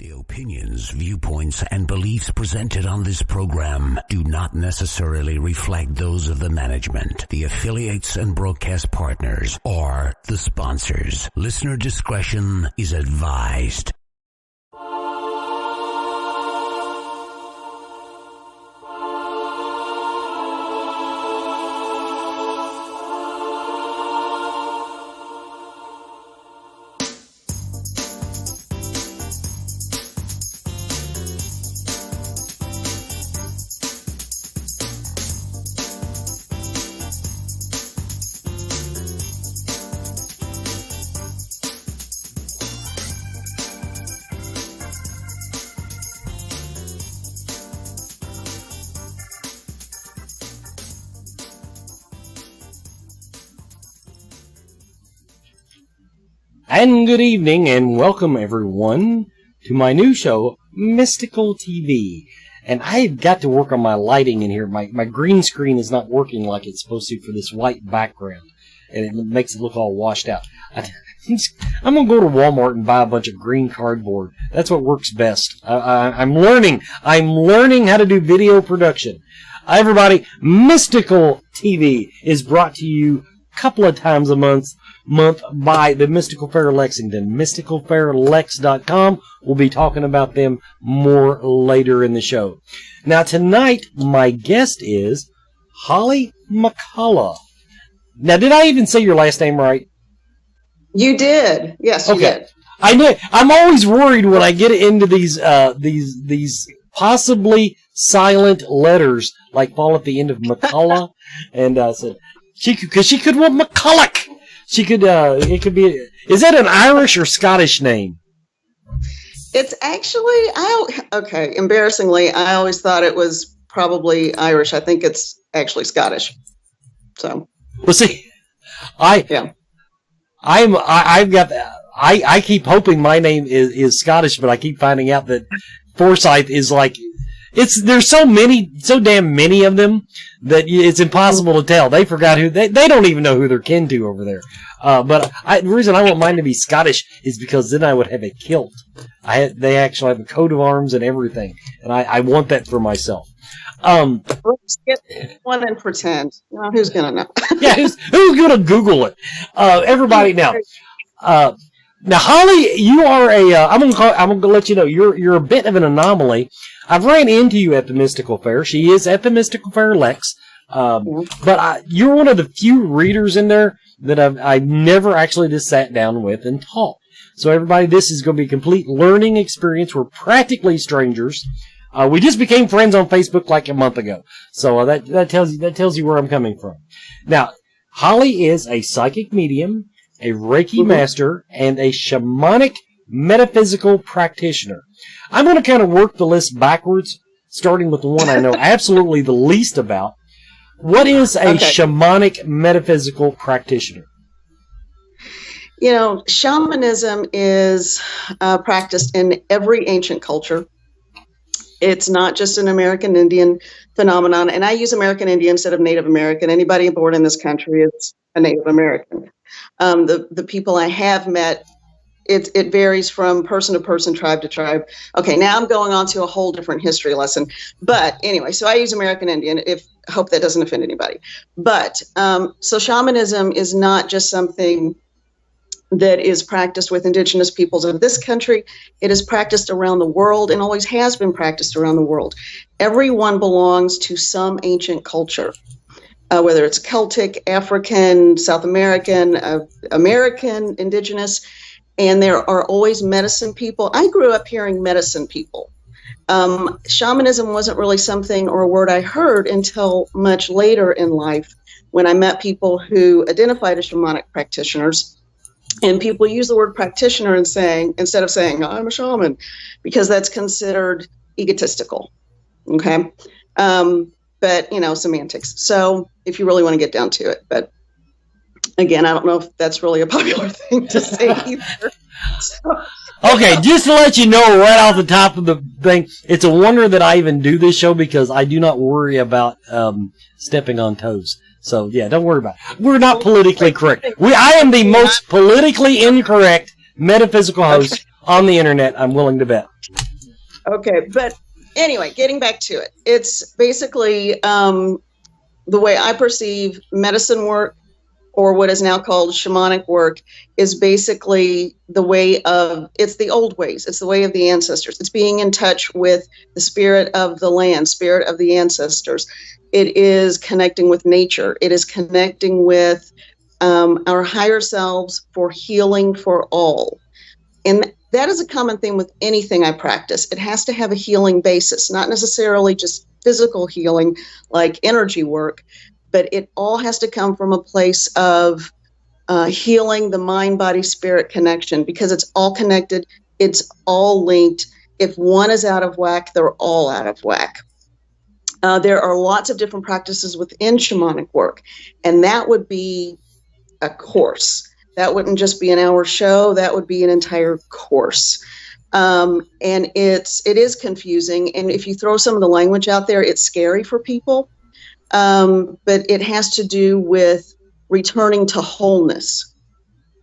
The opinions, viewpoints, and beliefs presented on this program do not necessarily reflect those of the management, the affiliates and broadcast partners, or the sponsors. Listener discretion is advised. And good evening, and welcome everyone to my new show, Mystical TV. And I've got to work on my lighting in here. My green screen is not working like it's supposed to for this white background, and it makes it look all washed out. I'm going to go to Walmart and buy a bunch of green cardboard. That's what works best. I'm learning how to do video production. Everybody, Mystical TV is brought to you a couple of times a month by the Mystical Fair Lexington. MysticalFairLex.com. We'll be talking about them more later in the show. Now tonight, my guest is Holly McCullough. Now, did I even say your last name right? You did. Yes, you did. I knew. I'm always worried when I get into these possibly silent letters like fall at the end of McCullough, and I said she could want McCulloch. She could, it could be, is that an Irish or Scottish name? It's actually, embarrassingly, I always thought it was probably Irish. I think it's actually Scottish. So. Well, see, I keep hoping my name is Scottish, but I keep finding out that Forsyth is like, there's so damn many of them that it's impossible to tell. They forgot they don't even know who they're kin to over there. But the reason I want mine to be Scottish is because then I would have a kilt. They actually have a coat of arms and everything, and I want that for myself. Let's get one and pretend. Who's gonna know? Yeah, who's gonna Google it? Everybody now. Now, Holly, you are I'm gonna let you know you're a bit of an anomaly. I've ran into you at the Mystical Fair. She is at the Mystical Fair Lex, but you're one of the few readers in there that I've never actually just sat down with and talked. So everybody, this is going to be a complete learning experience. We're practically strangers. We just became friends on Facebook like a month ago. So that tells you where I'm coming from. Now, Holly is a psychic medium, a Reiki master, and a shamanic metaphysical practitioner. I'm going to kind of work the list backwards, starting with the one I know absolutely the least about. What is a shamanic metaphysical practitioner? Shamanism is practiced in every ancient culture. It's not just an American Indian phenomenon, and I use American Indian instead of Native American. Anybody born in this country is a Native American. The people I have met, it varies from person to person, tribe to tribe. Okay, now I'm going on to a whole different history lesson. But anyway, so I use American Indian. Hope that doesn't offend anybody. But so shamanism is not just something that is practiced with indigenous peoples of this country. It is practiced around the world and always has been practiced around the world. Everyone belongs to some ancient culture. Whether it's Celtic, African, South American, American, indigenous, and there are always medicine people. I grew up hearing medicine people. Shamanism wasn't really something or a word I heard until much later in life when I met people who identified as shamanic practitioners. And people use the word practitioner instead of saying, I'm a shaman, because that's considered egotistical. Okay. But, semantics. So if you really want to get down to it, but again, I don't know if that's really a popular thing to say either. Okay, just to let you know right off the top of the thing, it's a wonder that I even do this show because I do not worry about stepping on toes. So, yeah, don't worry about it. We're not politically correct. I am the most politically incorrect metaphysical host on the internet, I'm willing to bet. Okay, but anyway, getting back to it, it's basically the way I perceive medicine work, or what is now called shamanic work, is basically it's the old ways. It's the way of the ancestors. It's being in touch with the spirit of the land, spirit of the ancestors. It is connecting with nature. It is connecting with our higher selves for healing for all. And that is a common theme with anything I practice. It has to have a healing basis, not necessarily just physical healing like energy work, but it all has to come from a place of healing the mind, body, spirit connection, because it's all connected. It's all linked. If one is out of whack, they're all out of whack. There are lots of different practices within shamanic work, and that would be a course. That wouldn't just be an hour show. That would be an entire course. And it is confusing. And if you throw some of the language out there, it's scary for people. But it has to do with returning to wholeness,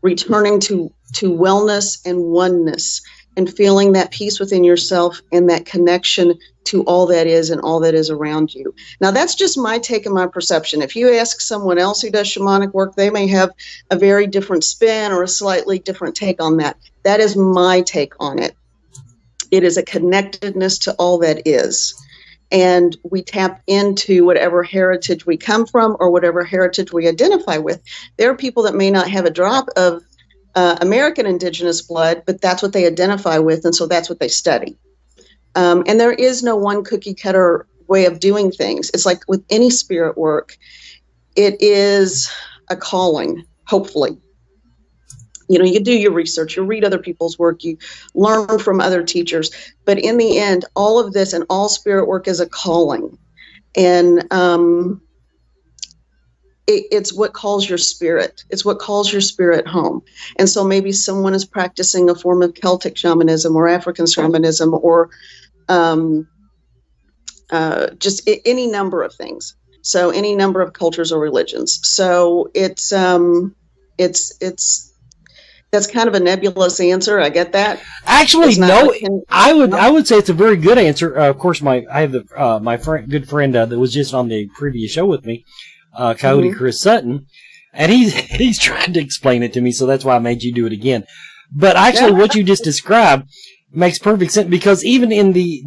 returning to wellness and oneness, and feeling that peace within yourself and that connection to all that is and all that is around you. Now, that's just my take and my perception. If you ask someone else who does shamanic work, they may have a very different spin or a slightly different take on that. That is my take on it. It is a connectedness to all that is. And we tap into whatever heritage we come from or whatever heritage we identify with. There are people that may not have a drop of American indigenous blood, but that's what they identify with, and so that's what they study. And there is no one cookie cutter way of doing things. It's like with any spirit work, it is a calling, hopefully. You know, you do your research, you read other people's work, you learn from other teachers. But in the end, all of this and all spirit work is a calling. And it's what calls your spirit. It's what calls your spirit home. And so maybe someone is practicing a form of Celtic shamanism or African shamanism or just any number of things. So any number of cultures or religions. So it's that's kind of a nebulous answer. I get that. Actually, no. I would say it's a very good answer. Of course, I have my good friend that was just on the previous show with me, Coyote Chris Sutton, and he's trying to explain it to me. So that's why I made you do it again. But actually, what you just described makes perfect sense, because even in the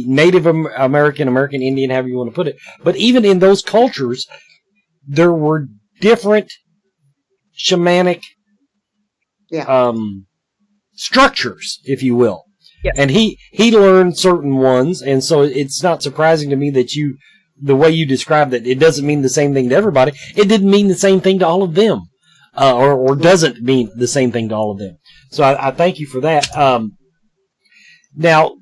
Native American Indian, however you want to put it, but even in those cultures, there were different shamanic structures, if you will. Yep. And he learned certain ones, and so it's not surprising to me that the way you described that, it doesn't mean the same thing to everybody. It didn't mean the same thing to all of them, or doesn't mean the same thing to all of them. So I thank you for that. Now,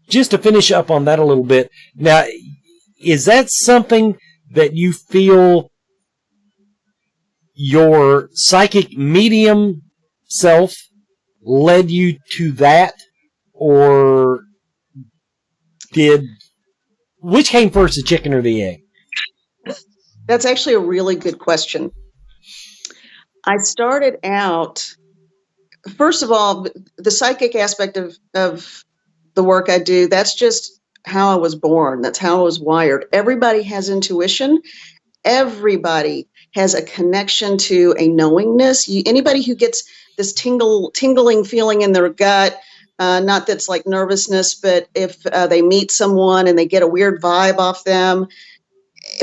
just to finish up on that a little bit, now, is that something that you feel your psychic medium self led you to that, or which came first, the chicken or the egg? That's actually a really good question. I started out, first of all, the psychic aspect of the work I do, that's just how I was born. That's how I was wired. Everybody has intuition. Everybody has a connection to a knowingness. Anybody who gets this tingling feeling in their gut, not that's like nervousness, but if they meet someone and they get a weird vibe off them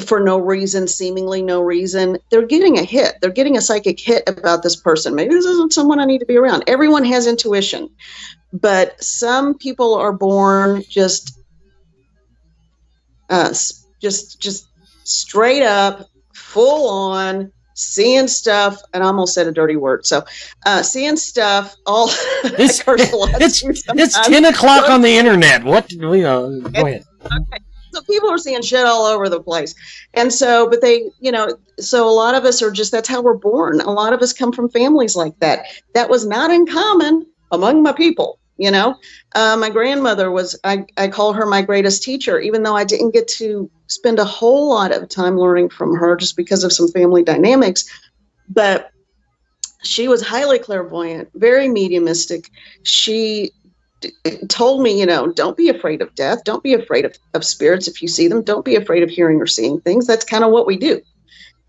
for no reason, seemingly no reason, they're getting a hit. They're getting a psychic hit about this person. Maybe this isn't someone I need to be around. Everyone has intuition, but some people are born just straight up, full on, seeing stuff, and I almost said a dirty word. So, seeing stuff, all it's 10 o'clock on the internet. What, go ahead. Okay. So people are seeing shit all over the place. And so, but so a lot of us are just, that's how we're born. A lot of us come from families like that. That was not uncommon among my people. My grandmother was, I call her my greatest teacher, even though I didn't get to spend a whole lot of time learning from her just because of some family dynamics. But she was highly clairvoyant, very mediumistic. She told me, don't be afraid of death. Don't be afraid of spirits. If you see them, don't be afraid of hearing or seeing things. That's kind of what we do.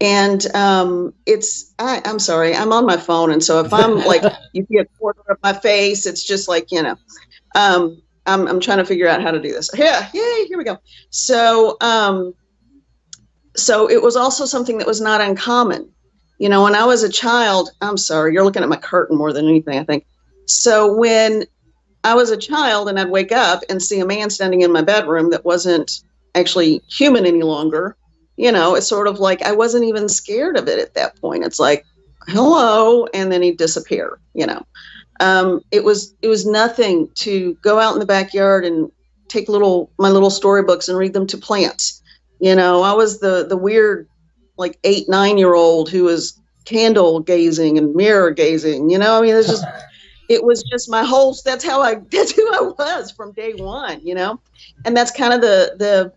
And I'm sorry, I'm on my phone. And so if I'm like, you see a quarter of my face, it's just like, I'm trying to figure out how to do this. Yeah, yay, here we go. So it was also something that was not uncommon. When I was a child, I'm sorry, you're looking at my curtain more than anything, I think. So when I was a child and I'd wake up and see a man standing in my bedroom that wasn't actually human any longer, it's sort of like I wasn't even scared of it at that point. It's like, hello, and then he'd disappear, It was nothing to go out in the backyard and take my little storybooks and read them to plants. I was the weird, like 8-9-year-old who was candle gazing and mirror gazing, it was just that's who I was from day one, and that's kind of the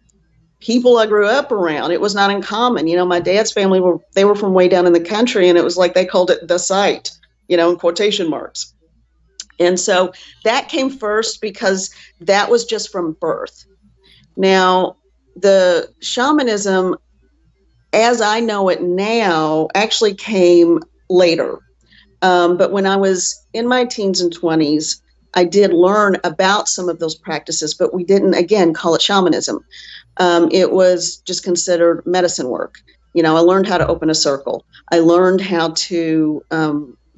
people I grew up around. It was not uncommon. My dad's family were from way down in the country, and it was like they called it the site, in quotation marks. And so that came first because that was just from birth. Now, the shamanism, as I know it now, actually came later. But when I was in my teens and 20s, I did learn about some of those practices, but we didn't, again, call it shamanism. It was just considered medicine work. I learned how to open a circle. I learned how to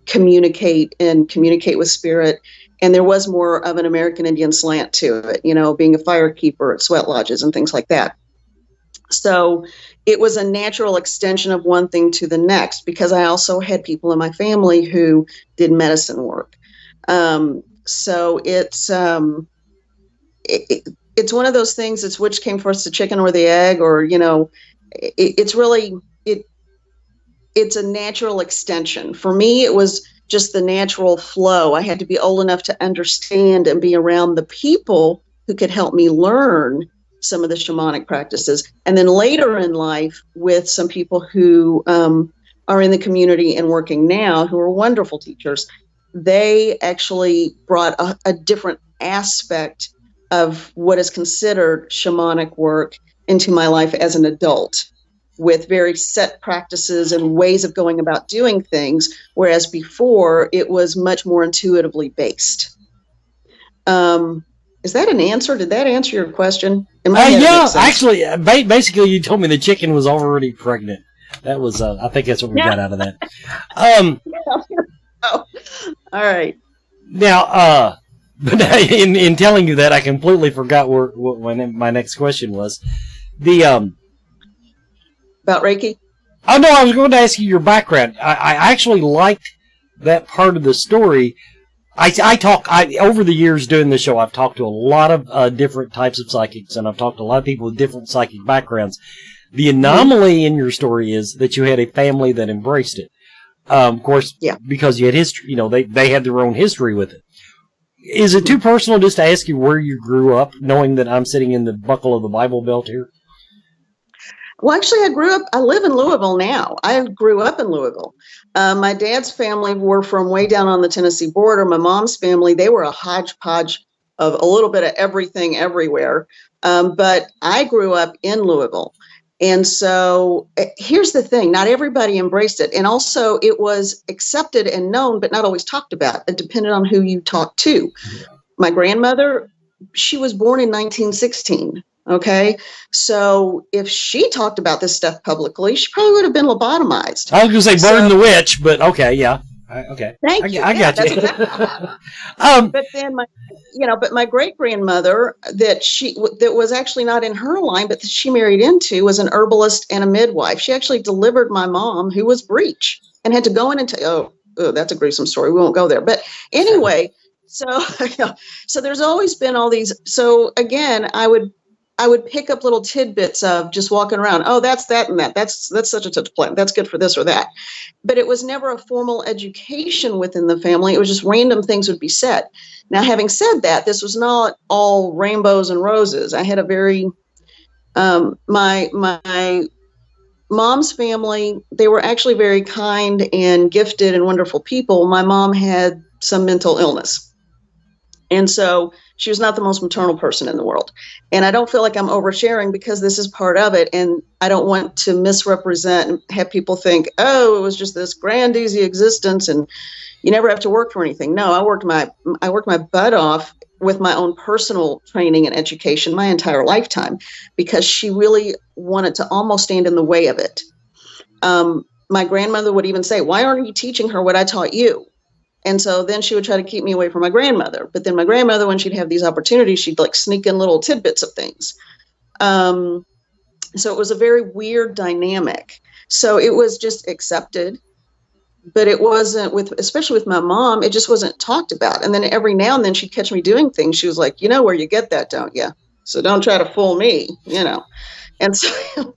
communicate with spirit. And there was more of an American Indian slant to it, being a firekeeper at sweat lodges and things like that. So it was a natural extension of one thing to the next, because I also had people in my family who did medicine work. So it's one of those things. It's which came first, the chicken or the egg, or, it's really, it's a natural extension. For me, it was just the natural flow. I had to be old enough to understand and be around the people who could help me learn some of the shamanic practices. And then later in life, with some people who are in the community and working now, who are wonderful teachers, they actually brought a different aspect of what is considered shamanic work into my life as an adult, with very set practices and ways of going about doing things, whereas before it was much more intuitively based. Is that an answer? Did that answer your question? Yeah, actually, basically you told me the chicken was already pregnant. That was, I think that's what we got out of that. Oh, all right. Now, but in telling you that, I completely forgot what my next question was. About Reiki? Oh, no, I was going to ask you your background. I actually liked that part of the story. Over the years doing the show, I've talked to a lot of different types of psychics, and I've talked to a lot of people with different psychic backgrounds. The anomaly in your story is that you had a family that embraced it. Of course, yeah, because you had history, they had their own history with it. Is it too personal just to ask you where you grew up, knowing that I'm sitting in the buckle of the Bible Belt here? Well, actually, I live in Louisville now. I grew up in Louisville. My dad's family were from way down on the Tennessee border. My mom's family, they were a hodgepodge of a little bit of everything everywhere. But I grew up in Louisville. And so here's the thing, not everybody embraced it. And also it was accepted and known, but not always talked about. It depended on who you talked to. My grandmother, she was born in 1916. Okay. So if she talked about this stuff publicly, she probably would have been lobotomized. I was going to say burn the witch, but okay. Yeah. Okay. Thank you. I got you. Exactly. But then my great grandmother that was actually not in her line, but that she married into, was an herbalist and a midwife. She actually delivered my mom, who was breech, and had to go in and that's a gruesome story. We won't go there. But anyway, so there's always been all these. So again, I would pick up little tidbits of just walking around. Oh, that's that and that. That's such and such a plant. That's good for this or that. But it was never a formal education within the family. It was just random things would be said. Now, having said that, this was not all rainbows and roses. I had a very my mom's family, they were actually very kind and gifted and wonderful people. My mom had some mental illness. And so she was not the most maternal person in the world. And I don't feel like I'm oversharing because this is part of it. And I don't want to misrepresent and have people think, oh, it was just this grand, easy existence and you never have to work for anything. No, I worked my butt off with my own personal training and education my entire lifetime because she really wanted to almost stand in the way of it. My grandmother would even say, why aren't you teaching her what I taught you? And so then she would try to keep me away from my grandmother. But then my grandmother, when she'd have these opportunities, she'd like sneak in little tidbits of things. So it was a very weird dynamic. So it was just accepted, but it wasn't especially with my mom, it just wasn't talked about. And then every now and then she'd catch me doing things. She was like, you know where you get that, don't you? So don't try to fool me, you know? And so,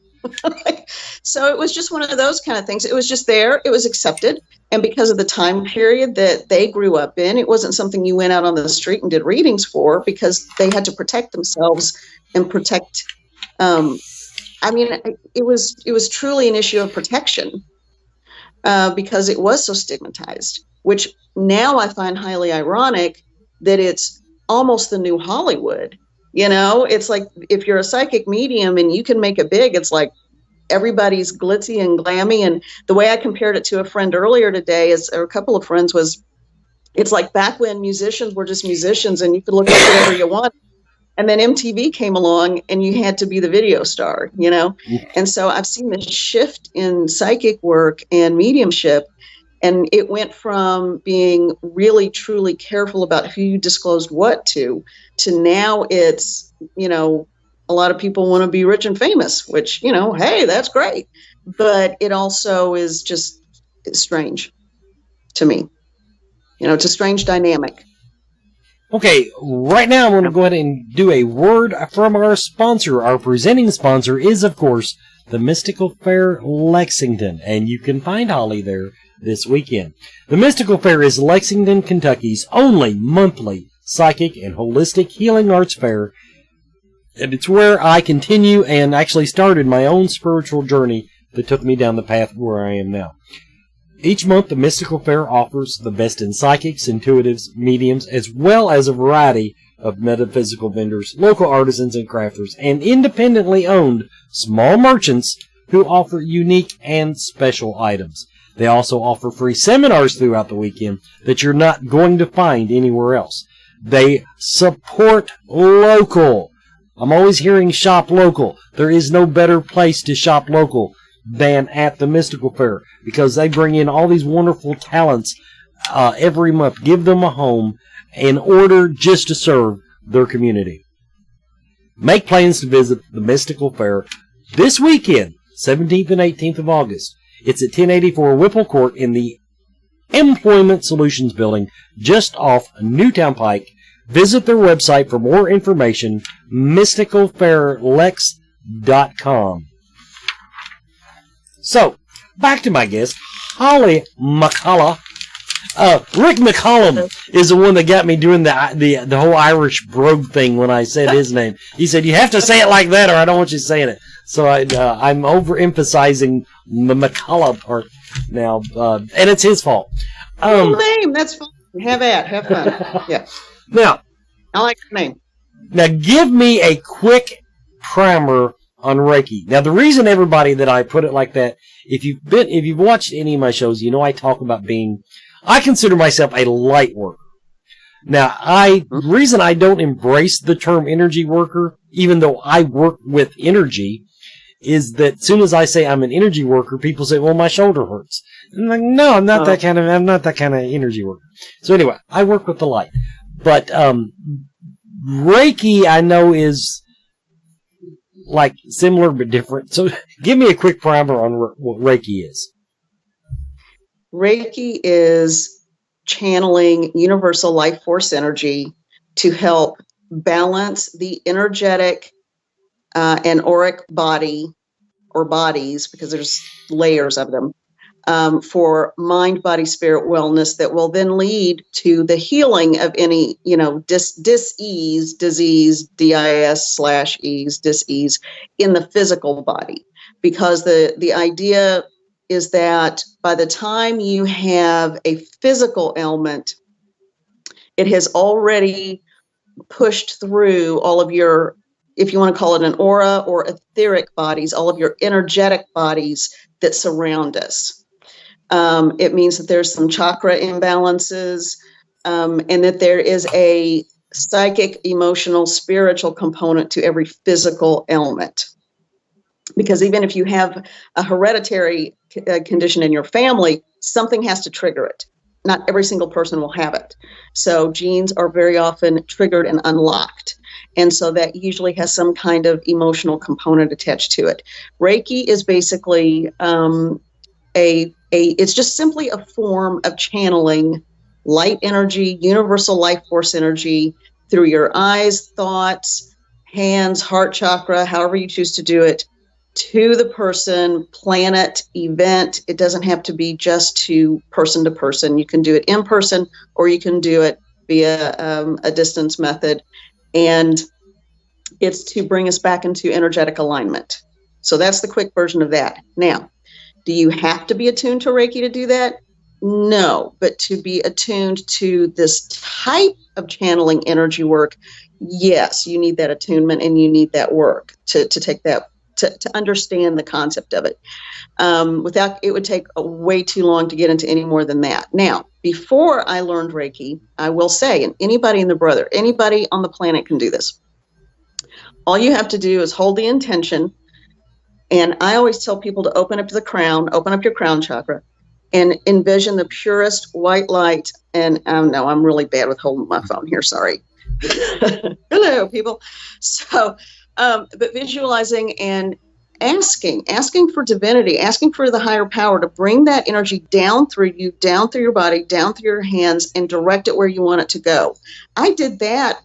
so it was just one of those kind of things. It was just there. It was accepted. And because of the time period that they grew up in, it wasn't something you went out on the street and did readings for because they had to protect themselves and protect. It was truly an issue of protection because it was so stigmatized, which now I find highly ironic that it's almost the new Hollywood. You know, it's like if you're a psychic medium and you can make it big, it's like everybody's glitzy and glammy. And the way I compared it to a friend earlier today or a couple of friends was, it's like back when musicians were just musicians and you could look up whatever you want. And then MTV came along and you had to be the video star, you know? And so I've seen this shift in psychic work and mediumship. And it went from being really, truly careful about who you disclosed what to now it's, you know, a lot of people want to be rich and famous, which, you know, hey, that's great. But it also is just strange to me. You know, it's a strange dynamic. Okay, right now I'm going to go ahead and do a word from our sponsor. Our presenting sponsor is, of course, the Mystical Fair Lexington, and you can find Holly there this weekend. The Mystical Fair is Lexington, Kentucky's only monthly psychic and holistic healing arts fair, and it's where I continue and actually started my own spiritual journey that took me down the path where I am now. Each month, the Mystical Fair offers the best in psychics, intuitives, mediums, as well as a variety of metaphysical vendors, local artisans and crafters, and independently owned small merchants who offer unique and special items. They also offer free seminars throughout the weekend that you're not going to find anywhere else. They support local. I'm always hearing shop local. There is no better place to shop local than at the Mystical Fair because they bring in all these wonderful talents every month, give them a home in order just to serve their community. Make plans to visit the Mystical Fair this weekend, 17th and 18th of August. It's at 1084 Whipple Court in the Employment Solutions Building, just off Newtown Pike. Visit their website for more information, mysticalfairlex.com. So, back to my guest, Holly McCullough. Rick McCollum is the one that got me doing the whole Irish brogue thing when I said his name. He said, you have to say it like that or I don't want you saying it. So I'm overemphasizing the McCullough part now, and it's his fault. Name, that's fun. Have fun. Yeah. Now, I like the name. Now, give me a quick primer on Reiki. Now, the reason, everybody, that I put it like that, if you've watched any of my shows, you know I talk about I consider myself a light worker. Now, the reason I don't embrace the term energy worker, even though I work with energy, is that as soon as I say I'm an energy worker, people say, well, my shoulder hurts. And I'm like, no, I'm not that kind of energy worker. So anyway, I work with the light. But Reiki, I know, is like similar but different. So give me a quick primer on what Reiki is. Reiki is channeling universal life force energy to help balance the energetic and auric body or bodies, because there's layers of them, for mind, body, spirit wellness that will then lead to the healing of any, disease in the physical body. because the idea is that by the time you have a physical ailment, it has already pushed through all of your, if you want to call it an aura or etheric bodies, all of your energetic bodies that surround us. It means that there's some chakra imbalances, and that there is a psychic, emotional, spiritual component to every physical ailment. Because even if you have a hereditary condition in your family, something has to trigger it. Not every single person will have it. So genes are very often triggered and unlocked. And so that usually has some kind of emotional component attached to it. Reiki is basically it's just simply a form of channeling light energy, universal life force energy through your eyes, thoughts, hands, heart chakra, however you choose to do it, to the person, planet, event. It doesn't have to be just to person. You can do it in person, or you can do it via a distance method. And it's to bring us back into energetic alignment. So that's the quick version of that. Now, do you have to be attuned to Reiki to do that? No, but to be attuned to this type of channeling energy work, yes, you need that attunement and you need that work to take that, to understand the concept of it. Without, it would take way too long to get into any more than that. Now, before I learned Reiki, I will say, and anybody anybody on the planet can do this. All you have to do is hold the intention. And I always tell people to open up your crown chakra, and envision the purest white light. And no, I'm really bad with holding my phone here. Sorry. Hello, people. So, but visualizing and asking for divinity, asking for the higher power to bring that energy down through you, down through your body, down through your hands, and direct it where you want it to go. I did that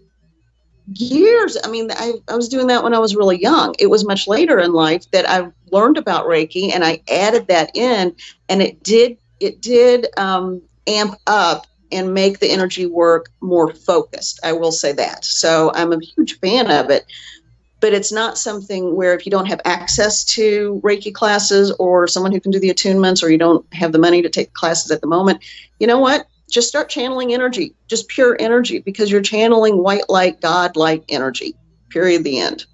years. I mean, I was doing that when I was really young. It was much later in life that I learned about Reiki, and I added that in, and it did amp up and make the energy work more focused. I will say that. So I'm a huge fan of it, but it's not something where if you don't have access to Reiki classes or someone who can do the attunements, or you don't have the money to take classes at the moment, you know what? Just start channeling energy, just pure energy, because you're channeling white light, God-like energy, period, the end.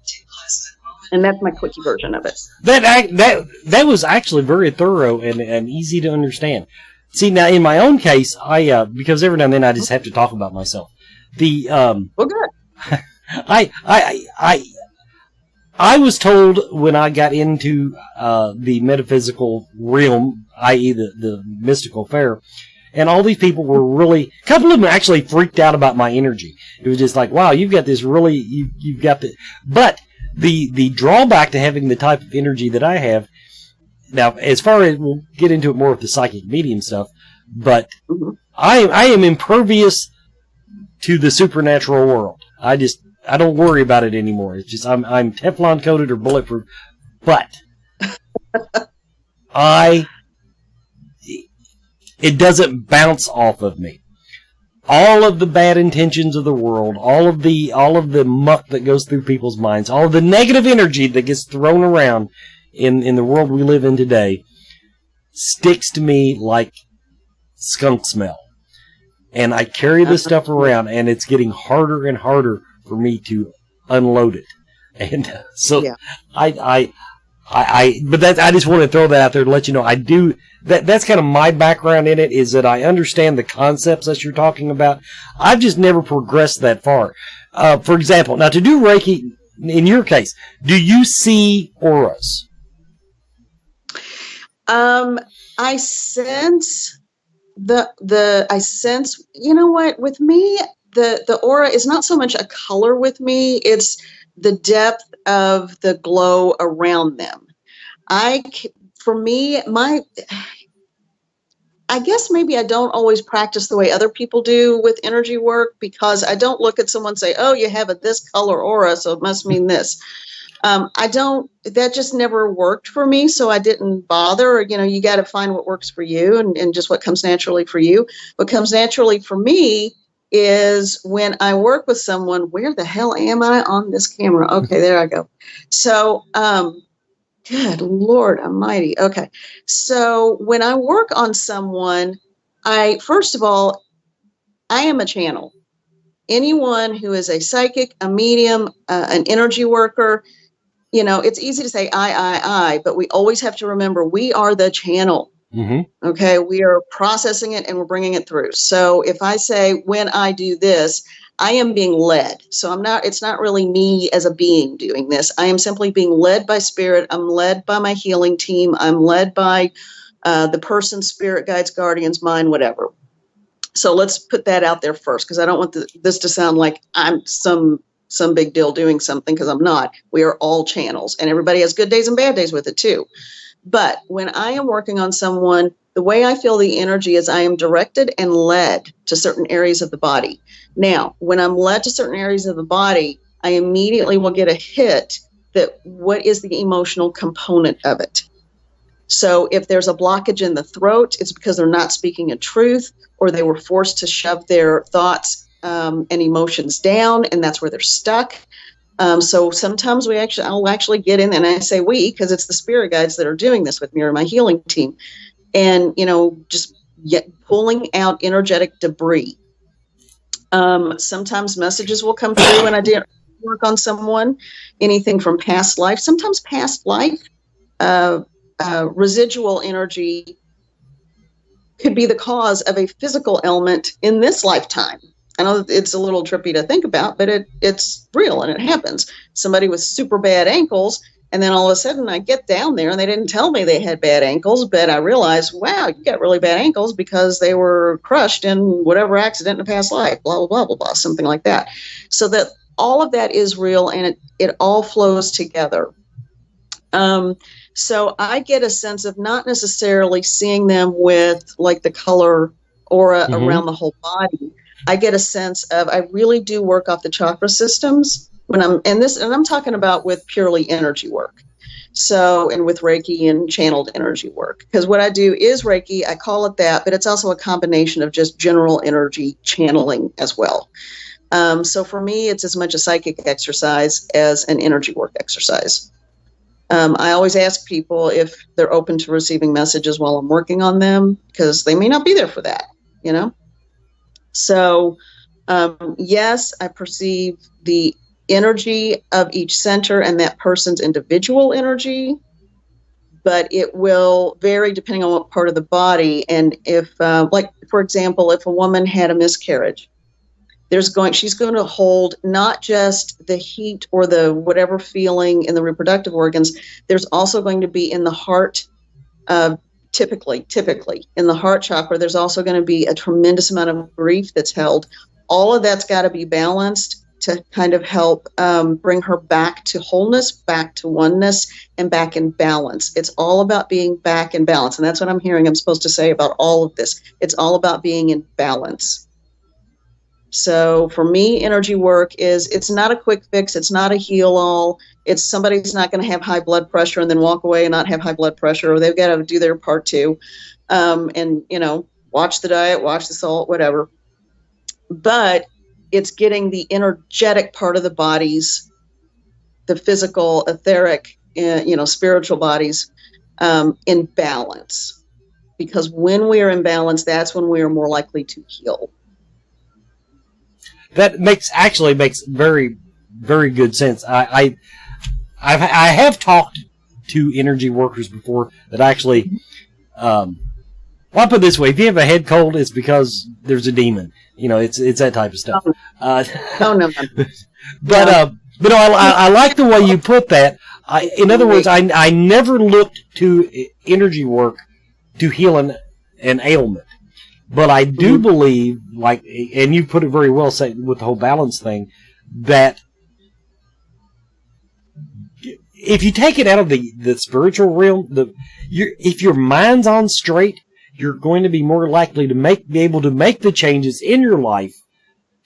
And that's my quickie version of it. That was actually very thorough and easy to understand. See, now in my own case, I because every now and then I just have to talk about myself. Well, good. I was told when I got into the metaphysical realm, i.e. the mystical fair, and all these people were really, a couple of them actually freaked out about my energy. It was just like, wow, you've got this really, you've got the, but the drawback to having the type of energy that I have, now, as far as, we'll get into it more with the psychic medium stuff, but I am impervious to the supernatural world. I don't worry about it anymore. It's just, I'm Teflon coated or bulletproof, but it doesn't bounce off of me. All of the bad intentions of the world, all of the muck that goes through people's minds, all of the negative energy that gets thrown around in the world we live in today, sticks to me like skunk smell. And I carry this stuff around, and it's getting harder and harder for me to unload it. And so yeah. But I just want to throw that out there to let you know I do that's kind of my background in it, is that I understand the concepts that you're talking about. I've just never progressed that far. For example, now to do Reiki, in your case, do you see auras? I sense I sense, you know what, with me, the aura is not so much a color with me, it's the depth of the glow around them. I guess maybe I don't always practice the way other people do with energy work, because I don't look at someone and say, oh, you have this color aura, so it must mean this. That just never worked for me, so I didn't bother. You know, you got to find what works for you and just what comes naturally for you. What comes naturally for me is when I work with someone, where the hell am I on this camera? Okay, there I go. So Good Lord Almighty. Okay. So when I work on someone, first of all, I am a channel. Anyone who is a psychic, a medium, an energy worker, it's easy to say I, but we always have to remember we are the channel. Mm-hmm. Okay. We are processing it and we're bringing it through. So if I say, when I do this, I am being led. So it's not really me as a being doing this. I am simply being led by spirit. I'm led by my healing team. I'm led by the person, spirit guides, guardians, mind, whatever. So let's put that out there first, because I don't want this to sound like I'm some big deal doing something, because I'm not. We are all channels, and everybody has good days and bad days with it too. But when I am working on someone, the way I feel the energy is I am directed and led to certain areas of the body. Now, when I'm led to certain areas of the body, I immediately will get a hit that what is the emotional component of it. So if there's a blockage in the throat, it's because they're not speaking a truth, or they were forced to shove their thoughts and emotions down, and that's where they're stuck. So sometimes I'll actually get in, and I say we, because it's the spirit guides that are doing this with me, or my healing team, and just pulling out energetic debris. Sometimes messages will come through when I did work on someone, anything from past life, sometimes past life. Residual energy could be the cause of a physical ailment in this lifetime. I know it's a little trippy to think about, but it's real and it happens. Somebody with super bad ankles, and then all of a sudden I get down there and they didn't tell me they had bad ankles, but I realized, wow, you got really bad ankles because they were crushed in whatever accident in a past life, blah, blah, blah, blah, blah, something like that. So that all of that is real, and it all flows together. So I get a sense of not necessarily seeing them with like the color aura around the whole body. I get a sense of, I really do work off the chakra systems when I'm talking about with purely energy work. So, and with Reiki and channeled energy work, because what I do is Reiki, I call it that, but it's also a combination of just general energy channeling as well. So for me, it's as much a psychic exercise as an energy work exercise. I always ask people if they're open to receiving messages while I'm working on them, because they may not be there for that, So, yes, I perceive the energy of each center and that person's individual energy, but it will vary depending on what part of the body. And if, like, for example, if a woman had a miscarriage, she's going to hold not just the heat or the whatever feeling in the reproductive organs. There's also going to be in the heart, typically in the heart chakra, there's also going to be a tremendous amount of grief that's held. All of that's got to be balanced to kind of help bring her back to wholeness, back to oneness, and back in balance. It's all about being back in balance. And that's what I'm hearing I'm supposed to say about all of this. It's all about being in balance. So for me, energy work it's not a quick fix. It's not a heal-all. It's somebody's not going to have high blood pressure and then walk away and not have high blood pressure, or they've got to do their part too. And, watch the diet, watch the salt, whatever. But it's getting the energetic part of the bodies, the physical, etheric, spiritual bodies in balance. Because when we are in balance, that's when we are more likely to heal. That makes very, very good sense. I have talked to energy workers before that actually, well, I'll put it this way: if you have a head cold, it's because there's a demon. It's that type of stuff. No. But I like the way you put that. In other words, I never looked to energy work to heal an ailment. But I do believe, and you put it very well, say with the whole balance thing, that if you take it out of the spiritual realm, if your mind's on straight, you're going to be more likely to be able to make the changes in your life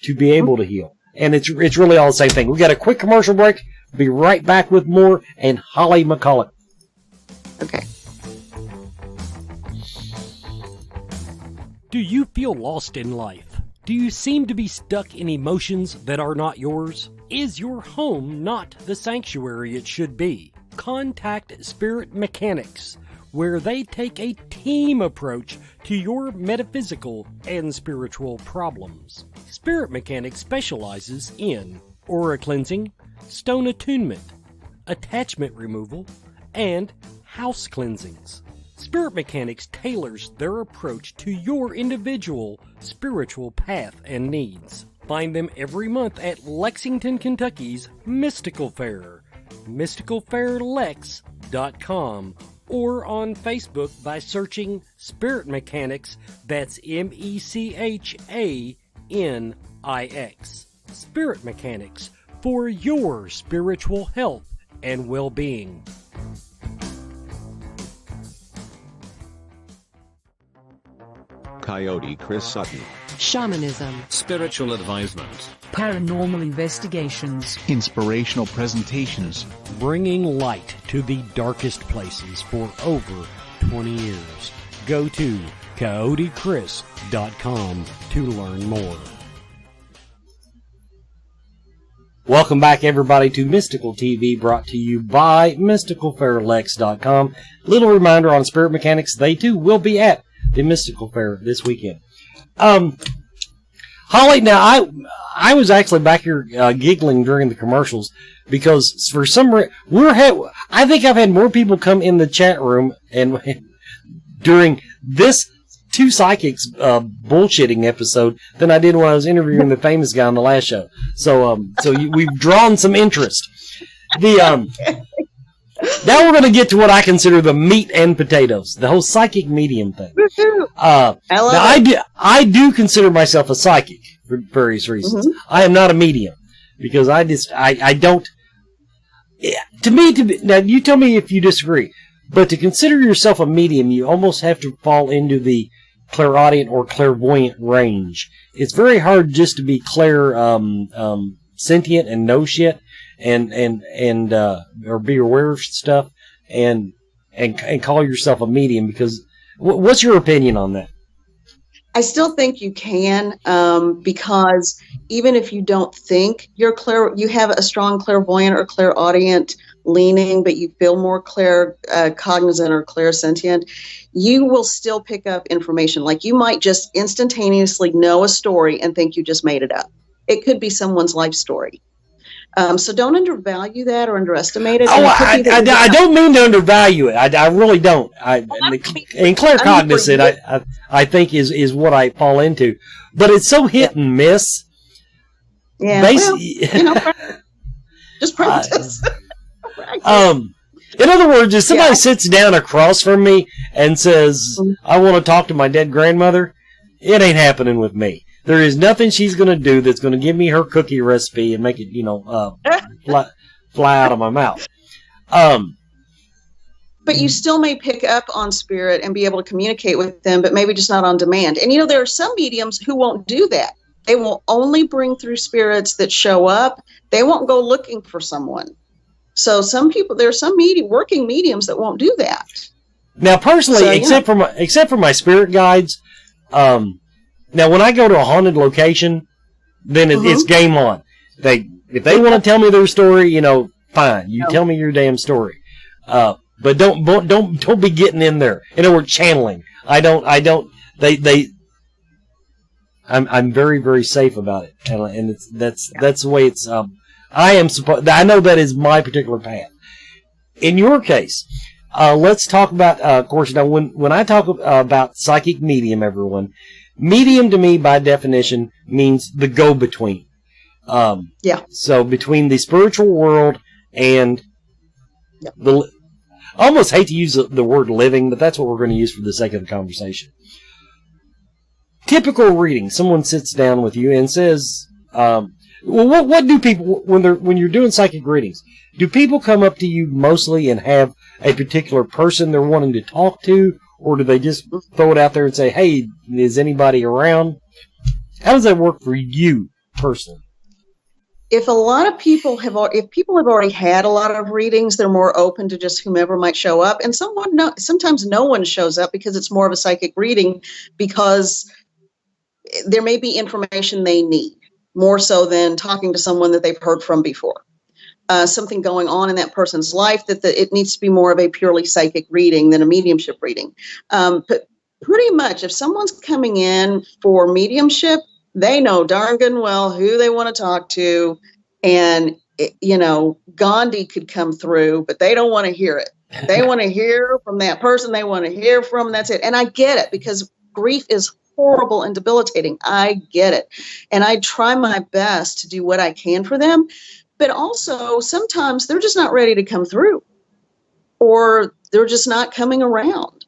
to be able to heal. And it's really all the same thing. We got a quick commercial break. Be right back with more and Holly McCulloch. Okay. Do you feel lost in life? Do you seem to be stuck in emotions that are not yours? Is your home not the sanctuary it should be? contact Spirit Mechanics, where they take a team approach to your metaphysical and spiritual problems. Spirit Mechanics specializes in aura cleansing, stone attunement, attachment removal, and house cleansings. Spirit Mechanics tailors their approach to your individual spiritual path and needs. Find them every month at Lexington, Kentucky's Mystical Fair, mysticalfairlex.com, or on Facebook by searching Spirit Mechanics, that's MECHANIX. Spirit Mechanics, for your spiritual health and well-being. Coyote Chris Sutton. Shamanism, spiritual advisement, paranormal investigations, inspirational presentations, Bringing light to the darkest places for over 20 years. Go to coyotechris.com to learn more. Welcome back, everybody, to Mystical TV, brought to you by mysticalfairlex.com. Little reminder on Spirit Mechanics, they too will be at the Mystical Fair this weekend. Holly, now I was actually back here giggling during the commercials because for some reason I think I've had more people come in the chat room and during this Two Psychics bullshitting episode than I did when I was interviewing the famous guy on the last show. So we've drawn some interest. Now we're going to get to what I consider the meat and potatoes, the whole psychic medium thing. I do consider myself a psychic for various reasons. Mm-hmm. I am not a medium because I don't. Now you tell me if you disagree, but to consider yourself a medium, you almost have to fall into the clairaudient or clairvoyant range. It's very hard just to be sentient and know shit. And or be aware of stuff and call yourself a medium, because what's your opinion on that? I still think you can, because even if you don't think you have a strong clairvoyant or clairaudient leaning, but you feel more cognizant or clairsentient, you will still pick up information. Like you might just instantaneously know a story and think you just made it up. It could be someone's life story. So don't undervalue that or underestimate it. I don't mean to undervalue it. I really don't. And claircognizant, I think is what I fall into, but it's so hit and miss. Yeah, just practice. In other words, if somebody sits down across from me and says, "I want to talk to my dead grandmother," it ain't happening with me. There is nothing she's going to do that's going to give me her cookie recipe and make it, fly out of my mouth. But you still may pick up on spirit and be able to communicate with them, but maybe just not on demand. And, there are some mediums who won't do that. They will only bring through spirits that show up. They won't go looking for someone. So there are some working mediums that won't do that. Now, personally, except for my spirit guides, now, when I go to a haunted location, then it's game on. If they want to tell me their story, fine. You tell me your damn story. But don't be getting in there. In other words, channeling. I'm very, very safe about it, and that's the way it's. I know that is my particular path. In your case, let's talk about. Of course, now when I talk about psychic medium, everyone. Medium to me, by definition, means the go-between. So between the spiritual world and I almost hate to use the word living, but that's what we're going to use for the sake of the conversation. Typical reading: someone sits down with you and says, what do people when you're doing psychic readings? Do people come up to you mostly and have a particular person they're wanting to talk to? Or do they just throw it out there and say, "Hey, is anybody around?" How does that work for you personally? If people have already had a lot of readings, they're more open to just whomever might show up. And sometimes no one shows up because it's more of a psychic reading, because there may be information they need more so than talking to someone that they've heard from before. something going on in that person's life, that it needs to be more of a purely psychic reading than a mediumship reading. But pretty much, if someone's coming in for mediumship, they know darn good and well who they want to talk to. And, Gandhi could come through, but they don't want to hear it. They want to hear from that person they want to hear from. And that's it. And I get it, because grief is horrible and debilitating. I get it. And I try my best to do what I can for them. But also, sometimes they're just not ready to come through, or they're just not coming around.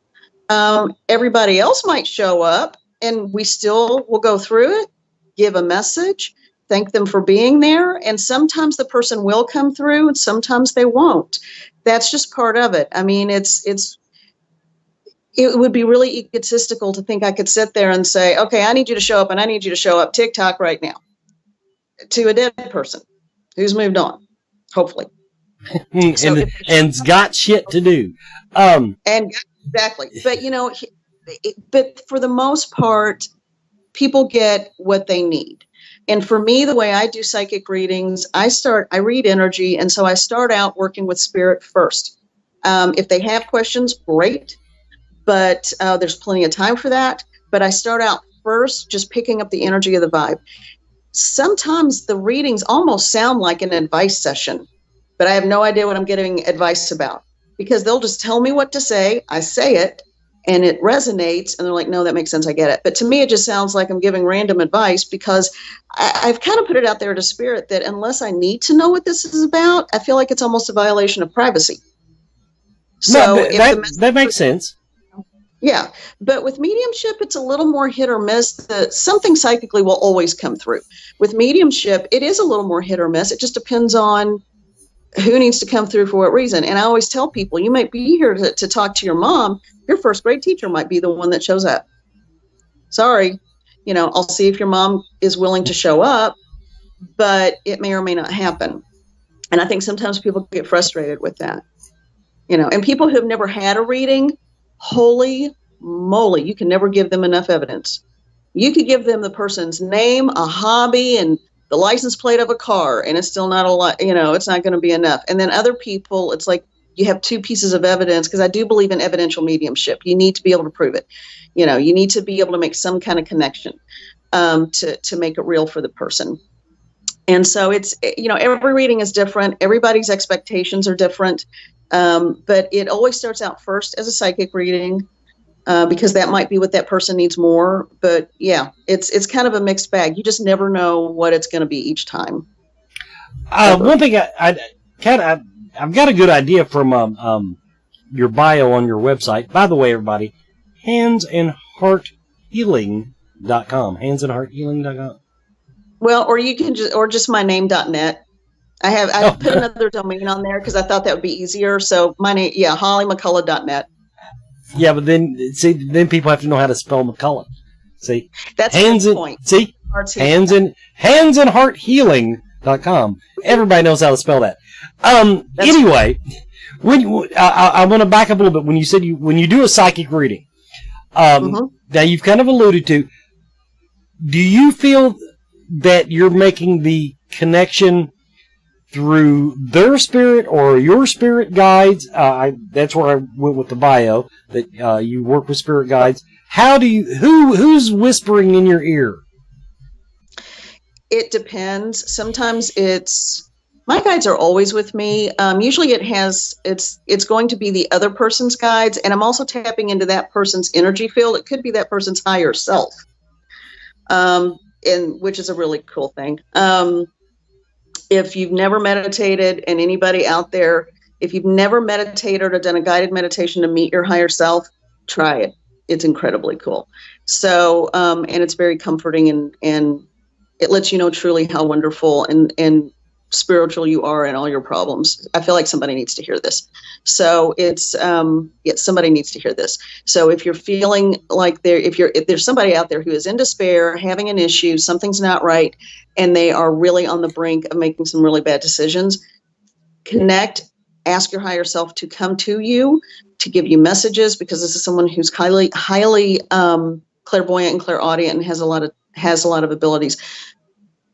Everybody else might show up, and we still will go through it, give a message, thank them for being there. And sometimes the person will come through, and sometimes they won't. That's just part of it. I mean, it would be really egotistical to think I could sit there and say, okay, I need you to show up, and I need you to show up TikTok right now to a dead person who's moved on, hopefully. And's got shit to do. And exactly. But, but for the most part, people get what they need. And for me, the way I do psychic readings, I read energy. And so I start out working with spirit first. If they have questions, great. But there's plenty of time for that. But I start out first just picking up the energy of the vibe. Sometimes the readings almost sound like an advice session, but I have no idea what I'm getting advice about, because they'll just tell me what to say. I say it and it resonates, and they're like, no, that makes sense. I get it. But to me, it just sounds like I'm giving random advice, because I've kind of put it out there to spirit that unless I need to know what this is about, I feel like it's almost a violation of privacy. So that makes sense. Yeah, but with mediumship, it's a little more hit or miss. Something psychically will always come through. With mediumship, it is a little more hit or miss. It just depends on who needs to come through for what reason. And I always tell people, you might be here to talk to your mom. Your first grade teacher might be the one that shows up. Sorry, I'll see if your mom is willing to show up, but it may or may not happen. And I think sometimes people get frustrated with that, and people who have never had a reading, holy moly, you can never give them enough evidence. You could give them the person's name, a hobby, and the license plate of a car, and it's still not a lot, it's not going to be enough. And then other people, it's like you have two pieces of evidence, because I do believe in evidential mediumship. You need to be able to prove it. You need to be able to make some kind of connection to make it real for the person. And so it's, every reading is different. Everybody's expectations are different. But it always starts out first as a psychic reading, because that might be what that person needs more. But yeah, it's kind of a mixed bag. You just never know what it's going to be each time. One thing I've got a good idea from your bio on your website. By the way, everybody, handsandhearthealing.com. Handsandhearthealing.com. Well, or you can just my name.net. I put another domain on there because I thought that would be easier. So my name, hollymccullough.net. Yeah, but then people have to know how to spell McCullough. See, that's the point. See, handsandhearthealing.com. Everybody knows how to spell that. Anyway, I want to back up a little bit. When you said when you do a psychic reading, now you've kind of alluded to. Do you feel that you're making the connection through their spirit or your spirit guides? That's where I went with the bio, that you work with spirit guides. How do you, who's whispering in your ear? It depends. Sometimes my guides are always with me. Usually it's going to be the other person's guides, and I'm also tapping into that person's energy field. It could be that person's higher self, which is a really cool thing. If you've never meditated, and anybody out there, if you've never meditated or done a guided meditation to meet your higher self, try it. It's incredibly cool. So, and it's very comforting, and it lets you know truly how wonderful and spiritual you are in all your problems. I feel like somebody needs to hear this. So somebody needs to hear this. So if you're feeling like if there's somebody out there who is in despair, having an issue, something's not right, and they are really on the brink of making some really bad decisions, connect, ask your higher self to come to you, to give you messages, because this is someone who's highly clairvoyant and clairaudient and has a lot of abilities.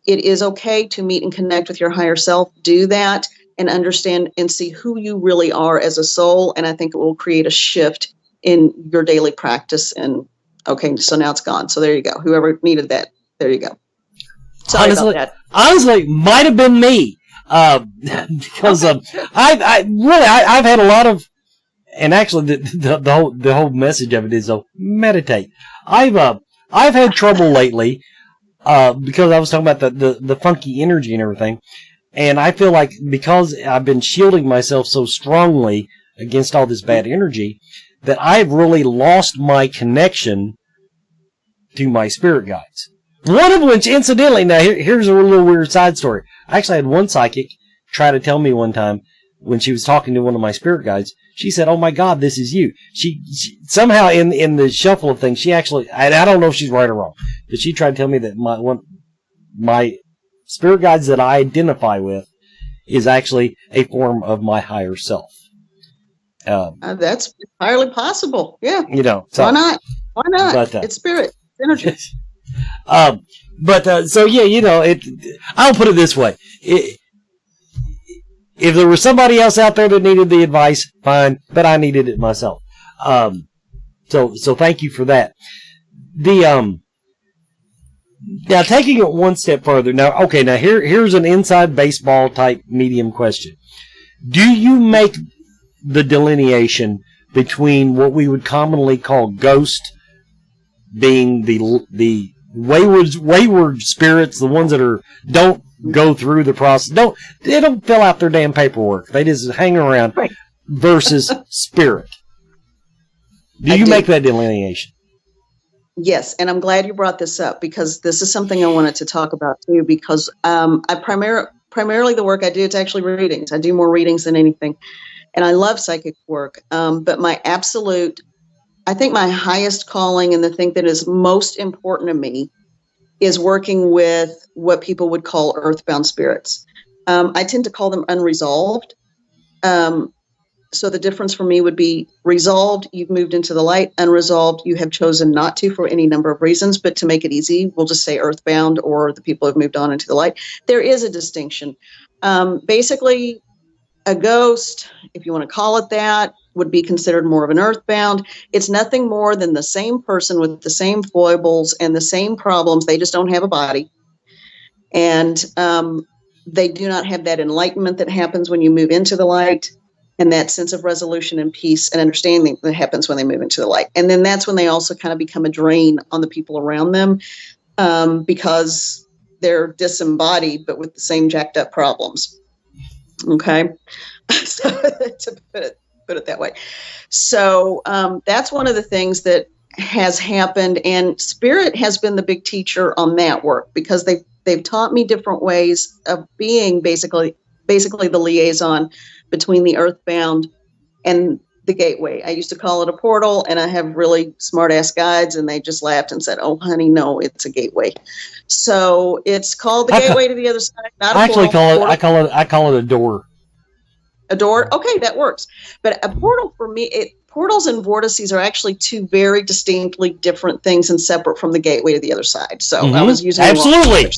It is okay to meet and connect with your higher self. Do that, and understand and see who you really are as a soul. And I think it will create a shift in your daily practice. And okay, so now it's gone. So there you go. Whoever needed that, there you go. Sorry about that. Honestly, might have been me. Because I've had a lot of, and actually the whole message of it is meditate. I've had trouble lately, because I was talking about the funky energy and everything. And I feel like because I've been shielding myself so strongly against all this bad energy, that I've really lost my connection to my spirit guides. One of which, incidentally, now here's a little weird side story. I actually had one psychic try to tell me one time when she was talking to one of my spirit guides. She said, "Oh my God, this is you." She somehow in the shuffle of things, she actually, I don't know if she's right or wrong, but she tried to tell me that my spirit guides that I identify with is actually a form of my higher self. That's entirely possible. Yeah. So, why not? Why not? But, it's spirit, it's energy. So yeah, I'll put it this way. If there was somebody else out there that needed the advice, fine, but I needed it myself. So thank you for that. Now taking it one step further. Now here's an inside baseball type medium question. Do you make the delineation between what we would commonly call ghost, being the wayward spirits, the ones that don't go through the process, they don't fill out their damn paperwork, they just hang around, right, versus spirit? Do you make that delineation? Yes, and I'm glad you brought this up, because this is something I wanted to talk about too, because I primarily the work I do, it's actually readings. I do more readings than anything, and I love psychic work, but I think my highest calling and the thing that is most important to me is working with what people would call earthbound spirits. I tend to call them unresolved. So the difference for me would be resolved, you've moved into the light; unresolved, you have chosen not to for any number of reasons. But to make it easy, we'll just say earthbound, or the people who have moved on into the light. There is a distinction. Basically, a ghost, if you want to call it that, would be considered more of an earthbound. It's nothing more than the same person with the same foibles and the same problems. They just don't have a body. And they do not have that enlightenment that happens when you move into the light, and that sense of resolution and peace and understanding that happens when they move into the light. And then that's when they also kind of become a drain on the people around them, because they're disembodied, but with the same jacked up problems. Okay. So to put it that way. So that's one of the things that has happened, and spirit has been the big teacher on that work, because they've taught me different ways of being basically the liaison between the earthbound and the gateway. I used to call it a portal, and I have really smart ass guides, and they just laughed and said, "Oh honey, no, it's a gateway." So it's called the gateway to the other side. Not a portal. I call it a door. A door? Okay, that works. But a portal for me, portals and vortices are actually two very distinctly different things and separate from the gateway to the other side. So I was using absolutely.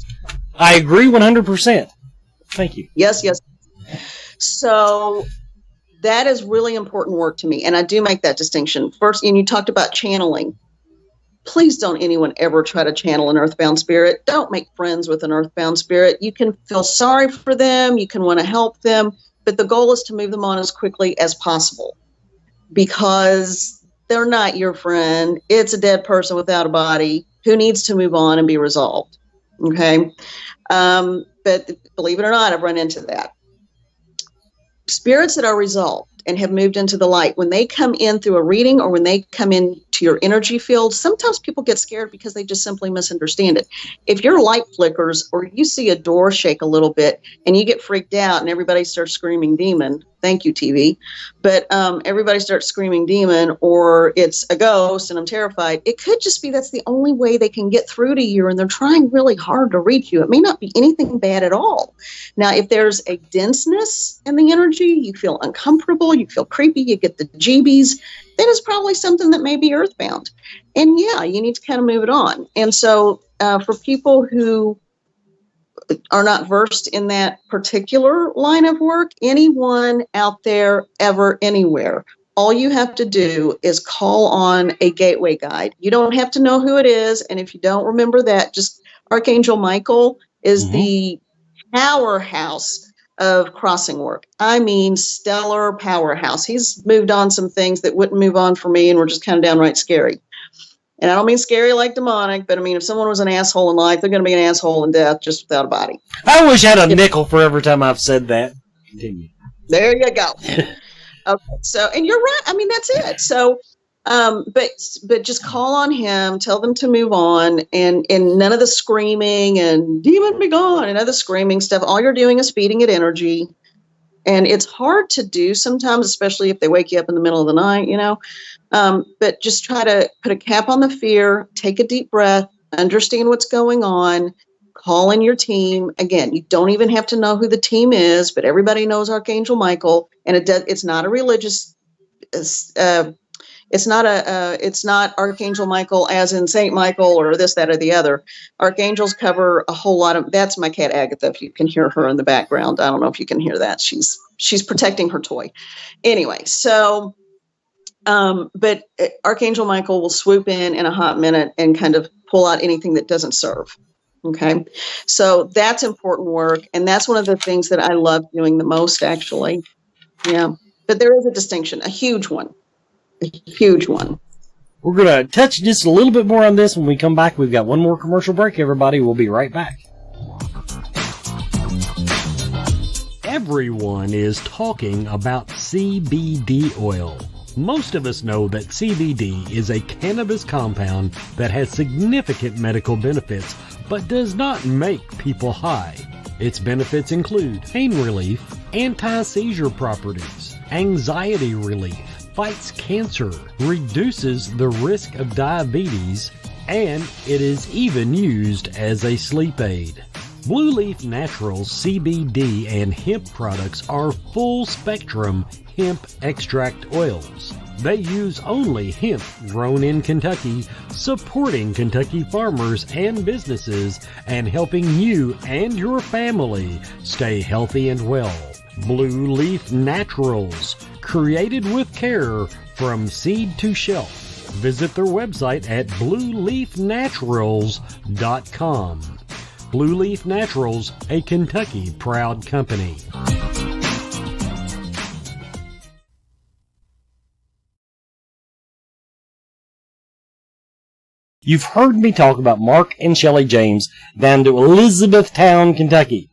I agree 100%. Thank you. Yes. So that is really important work to me, and I do make that distinction. First, and you talked about channeling. Please don't anyone ever try to channel an earthbound spirit. Don't make friends with an earthbound spirit. You can feel sorry for them. You can want to help them. But the goal is to move them on as quickly as possible, because they're not your friend. It's a dead person without a body who needs to move on and be resolved. Okay. But believe it or not, I've run into that. Spirits that are resolved and have moved into the light, when they come in through a reading or when they come into your energy field, sometimes people get scared because they just simply misunderstand it. If your light flickers or you see a door shake a little bit and you get freaked out and everybody starts screaming demon, thank you TV, but everybody starts screaming demon, or it's a ghost and I'm terrified, it could just be that's the only way they can get through to you, and they're trying really hard to reach you. It may not be anything bad at all. Now, if there's a denseness in the energy, you feel uncomfortable, you feel creepy, you get the jeebies, that is probably something that may be earthbound. And yeah, you need to kind of move it on. And so for people who are not versed in that particular line of work, anyone out there ever, anywhere, all you have to do is call on a gateway guide. You don't have to know who it is. And if you don't remember that, just Archangel Michael is the powerhouse of crossing work. I mean, stellar powerhouse. He's moved on some things that wouldn't move on for me and were just kind of downright scary. And I don't mean scary like demonic, but I mean, if someone was an asshole in life, they're going to be an asshole in death just without a body. I wish I had a nickel for every time I've said that. Continue. There you go. Okay. So, and you're right. I mean, that's it. So, but just call on him, tell them to move on, and none of the screaming and demon be gone and other screaming stuff. All you're doing is feeding it energy. And it's hard to do sometimes, especially if they wake you up in the middle of the night, you know. But just try to put a cap on the fear, take a deep breath, understand what's going on, call in your team. Again, you don't even have to know who the team is, but everybody knows Archangel Michael, and it's not a religious. It's not Archangel Michael as in Saint Michael or this, that, or the other. Archangels cover a whole lot of. That's my cat Agatha. If you can hear her in the background, I don't know if you can hear that. She's protecting her toy. Anyway, so. But Archangel Michael will swoop in a hot minute and kind of pull out anything that doesn't serve. Okay. So that's important work. And that's one of the things that I love doing the most, actually. Yeah. But there is a distinction, a huge one. A huge one. We're going to touch just a little bit more on this when we come back. We've got one more commercial break, everybody. We'll be right back. Everyone is talking about CBD oil. Most of us know that CBD is a cannabis compound that has significant medical benefits, but does not make people high. Its benefits include pain relief, anti-seizure properties, anxiety relief, fights cancer, reduces the risk of diabetes, and it is even used as a sleep aid. Blue Leaf Naturals CBD and hemp products are full-spectrum hemp extract oils. They use only hemp grown in Kentucky, supporting Kentucky farmers and businesses and helping you and your family stay healthy and well. Blue Leaf Naturals, created with care from seed to shelf. Visit their website at blueleafnaturals.com. Blue Leaf Naturals, a Kentucky proud company. You've heard me talk about Mark and Shelley James down to Elizabethtown, Kentucky.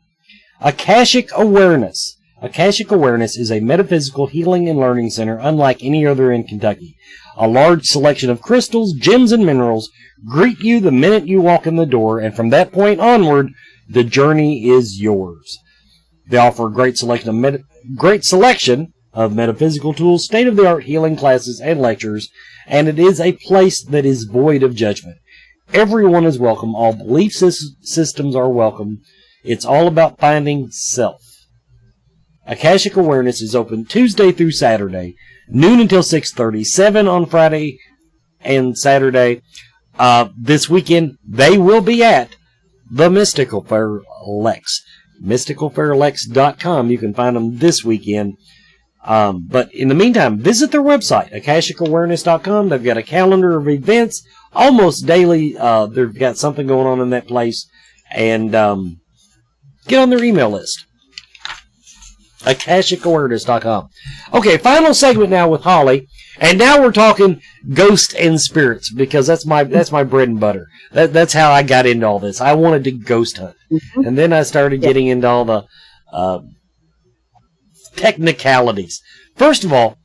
Akashic Awareness. Akashic Awareness is a metaphysical healing and learning center unlike any other in Kentucky. A large selection of crystals, gems, and minerals greet you the minute you walk in the door, and from that point onward, the journey is yours. They offer a great selection of metaphysical tools, state-of-the-art healing classes, and lectures, and it is a place that is void of judgment. Everyone is welcome. All belief systems are welcome. It's all about finding self. Akashic Awareness is open Tuesday through Saturday, noon until 6:30, 7 on Friday and Saturday. This weekend, they will be at the Mystical Fair Lex. MysticalFairLex.com. You can find them this weekend. But in the meantime, visit their website, AkashicAwareness.com. They've got a calendar of events almost daily. They've got something going on in that place. And get on their email list. AkashicAwareness.com. Okay, final segment now with Holly. And now we're talking ghosts and spirits, because that's my bread and butter. That's how I got into all this. I wanted to ghost hunt. Mm-hmm. And then I started getting into all the technicalities. First of all,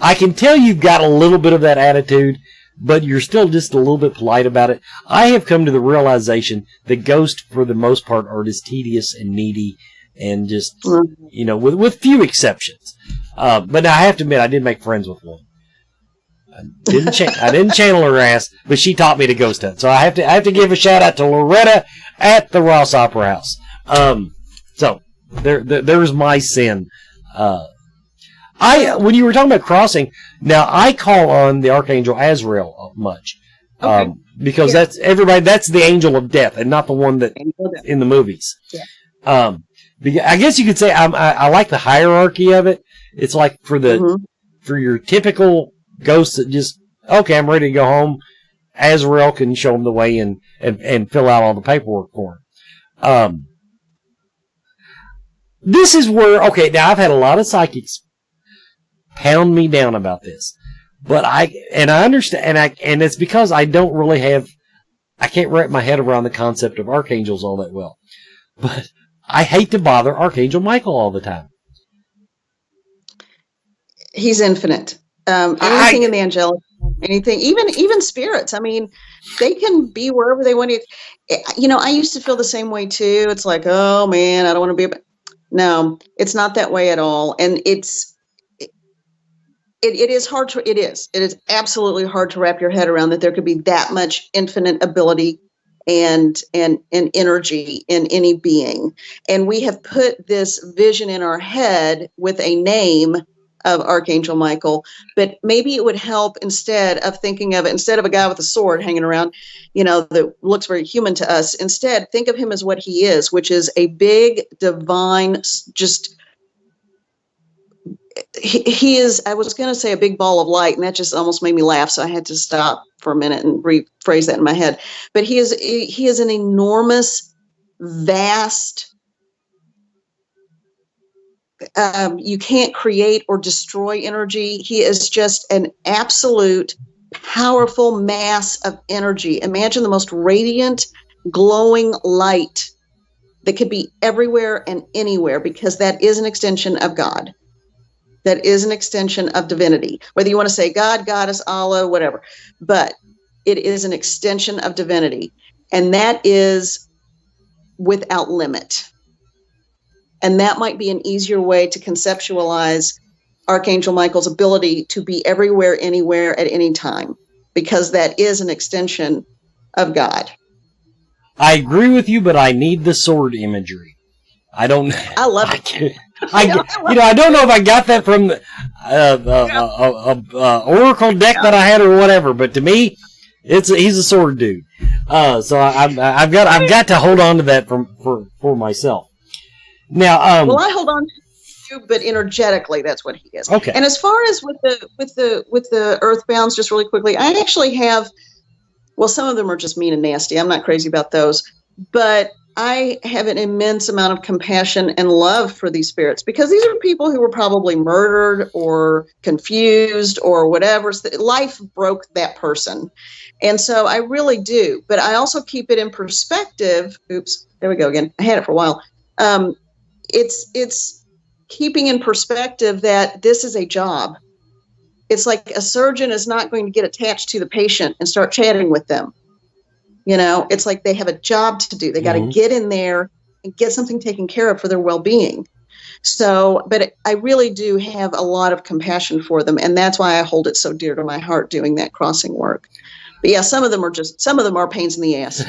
I can tell you've got a little bit of that attitude, but you're still just a little bit polite about it. I have come to the realization that ghosts, for the most part, are just tedious and needy and just, with few exceptions. But now I have to admit, I did make friends with one. I didn't channel her ass, but she taught me to ghost hunt. So I have to give a shout out to Loretta at the Ross Opera House. So there's my sin. When you were talking about crossing, now I call on the Archangel Azrael much. Okay. Because that's the angel of death and not the one that in the movies. Yeah. I guess you could say I like the hierarchy of it. It's like for your typical ghost that just, okay, I'm ready to go home. Azrael can show him the way and fill out all the paperwork for him. This is where, okay, now I've had a lot of psychics pound me down about this, but I understand, and it's because I don't really I can't wrap my head around the concept of archangels all that well, but I hate to bother Archangel Michael all the time. He's infinite. Anything in the angelic, anything, even spirits. I mean, they can be wherever they want to. I used to feel the same way too. It's like, oh man, I don't want to be. No, it's not that way at all. And it is hard to. It is absolutely hard to wrap your head around that there could be that much infinite ability and energy in any being. And we have put this vision in our head with a name of Archangel Michael, but maybe it would help instead of a guy with a sword hanging around, that looks very human to us. Instead, think of him as what he is, which is a big divine, he is, I was going to say a big ball of light, and that just almost made me laugh. So I had to stop for a minute and rephrase that in my head. But he is an enormous, vast, you can't create or destroy energy. He is just an absolute powerful mass of energy. Imagine the most radiant, glowing light that could be everywhere and anywhere, because that is an extension of God. That is an extension of divinity. Whether you want to say God, Goddess, Allah, whatever, but it is an extension of divinity. And that is without limit. And that might be an easier way to conceptualize Archangel Michael's ability to be everywhere, anywhere, at any time, because that is an extension of God. I agree with you, but I need the sword imagery. I love it. I don't know if I got that from the oracle deck that I had or whatever, but to me, he's a sword dude. So I've got to hold on to that for myself. Now, well, I hold on to you, but energetically, that's what he is. Okay. And as far as with the earthbounds, just really quickly, I actually have. Well, some of them are just mean and nasty. I'm not crazy about those, but I have an immense amount of compassion and love for these spirits, because these are people who were probably murdered or confused or whatever. Life broke that person. And so I really do. But I also keep it in perspective. Oops, there we go again. I had it for a while. It's keeping in perspective that this is a job. It's like a surgeon is not going to get attached to the patient and start chatting with them. It's like they have a job to do. They got to get in there and get something taken care of for their well-being. So, but I really do have a lot of compassion for them. And that's why I hold it so dear to my heart doing that crossing work. But yeah, some of them are pains in the ass.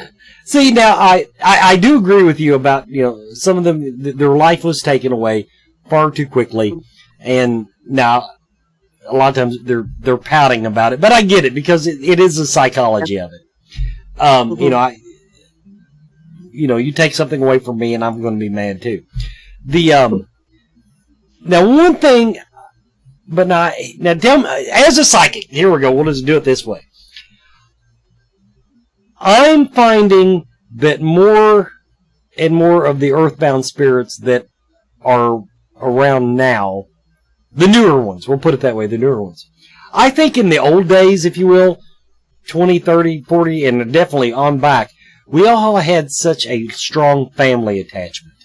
See, now I do agree with you about, some of them, their life was taken away far too quickly. And now a lot of times they're pouting about it, but I get it, because it is the psychology of it. You take something away from me and I'm going to be mad too. Now one thing, but now tell me, as a psychic, here we go, we'll just do it this way. I'm finding that more and more of the earthbound spirits that are around now, the newer ones, we'll put it that way, the newer ones. I think in the old days, if you will, 20, 30, 40, and definitely on back, we all had such a strong family attachment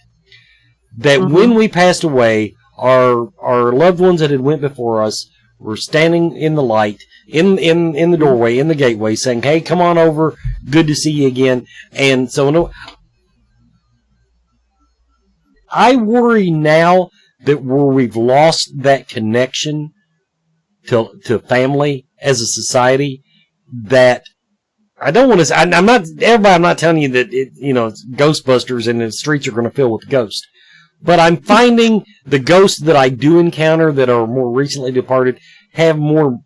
that when we passed away, our loved ones that had went before us were standing in the light, in the doorway, in the gateway, saying, "Hey, come on over. Good to see you again." And so, I worry now that we've lost that connection to family as a society. That I don't want to say. I'm not telling you that it's Ghostbusters and the streets are going to fill with ghosts. But I'm finding the ghosts that I do encounter that are more recently departed have more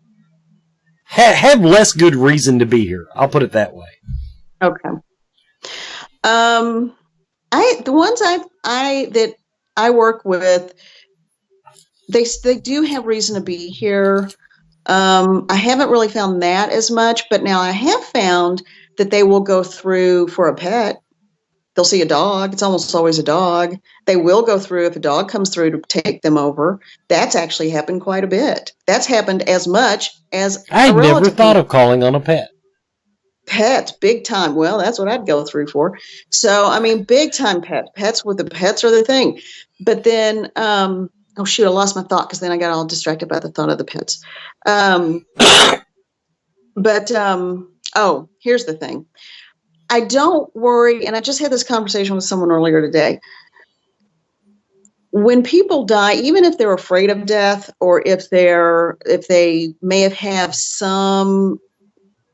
have less good reason to be here. I'll put it that way. Okay. The ones that I work with, they do have reason to be here. I haven't really found that as much, but now I have found that they will go through for a pet. They'll see a dog. It's almost always a dog. They will go through if a dog comes through to take them over. That's actually happened quite a bit. That's happened as much as I never thought of calling on a pet. Pets, big time. Well, that's what I'd go through for. So, I mean, big time pets. Pets are the thing. But then, oh shoot, I lost my thought because then I got all distracted by the thought of the pets. Oh, here's the thing. I don't worry, and I just had this conversation with someone earlier today. When people die, even if they're afraid of death, or if they may have some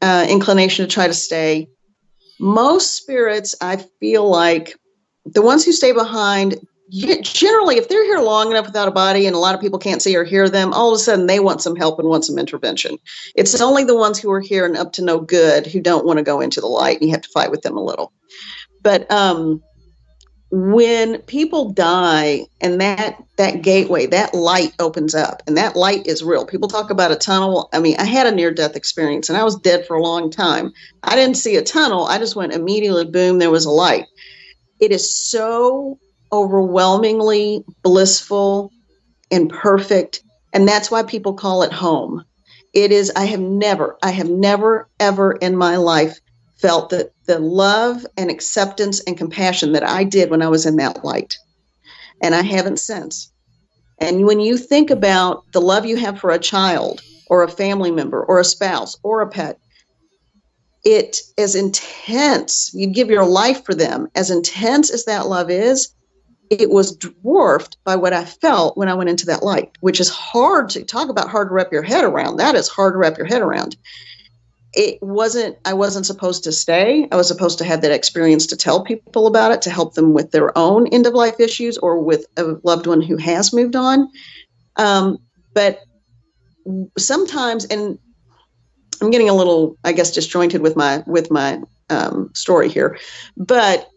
inclination to try to stay, most spirits, I feel like the ones who stay behind, generally, if they're here long enough without a body and a lot of people can't see or hear them, all of a sudden they want some help and want some intervention. It's only the ones who are here and up to no good who don't want to go into the light, and you have to fight with them a little. But when people die and that gateway, that light opens up, and that light is real. People talk about a tunnel. I mean, I had a near-death experience, and I was dead for a long time. I didn't see a tunnel. I just went immediately, boom, there was a light. It is so overwhelmingly blissful and perfect, and that's why people call it home. It is. I have never ever in my life felt the love and acceptance and compassion that I did when I was in that light, and I haven't since. And when you think about the love you have for a child or a family member or a spouse or a pet, it is intense. You'd give your life for them. As intense as that love is, it was dwarfed by what I felt when I went into that light, which is hard to talk about, hard to wrap your head around. That is hard to wrap your head around. I wasn't supposed to stay. I was supposed to have that experience to tell people about it, to help them with their own end of life issues or with a loved one who has moved on. But sometimes, and I'm getting a little, I guess, disjointed with my story here, but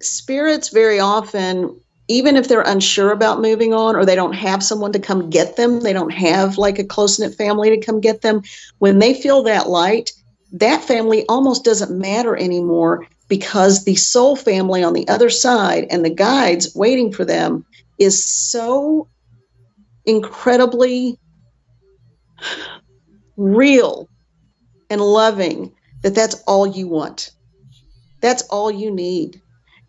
spirits very often, even if they're unsure about moving on, or they don't have someone to come get them, they don't have like a close-knit family to come get them, when they feel that light, that family almost doesn't matter anymore, because the soul family on the other side and the guides waiting for them is so incredibly real and loving that that's all you want. That's all you need.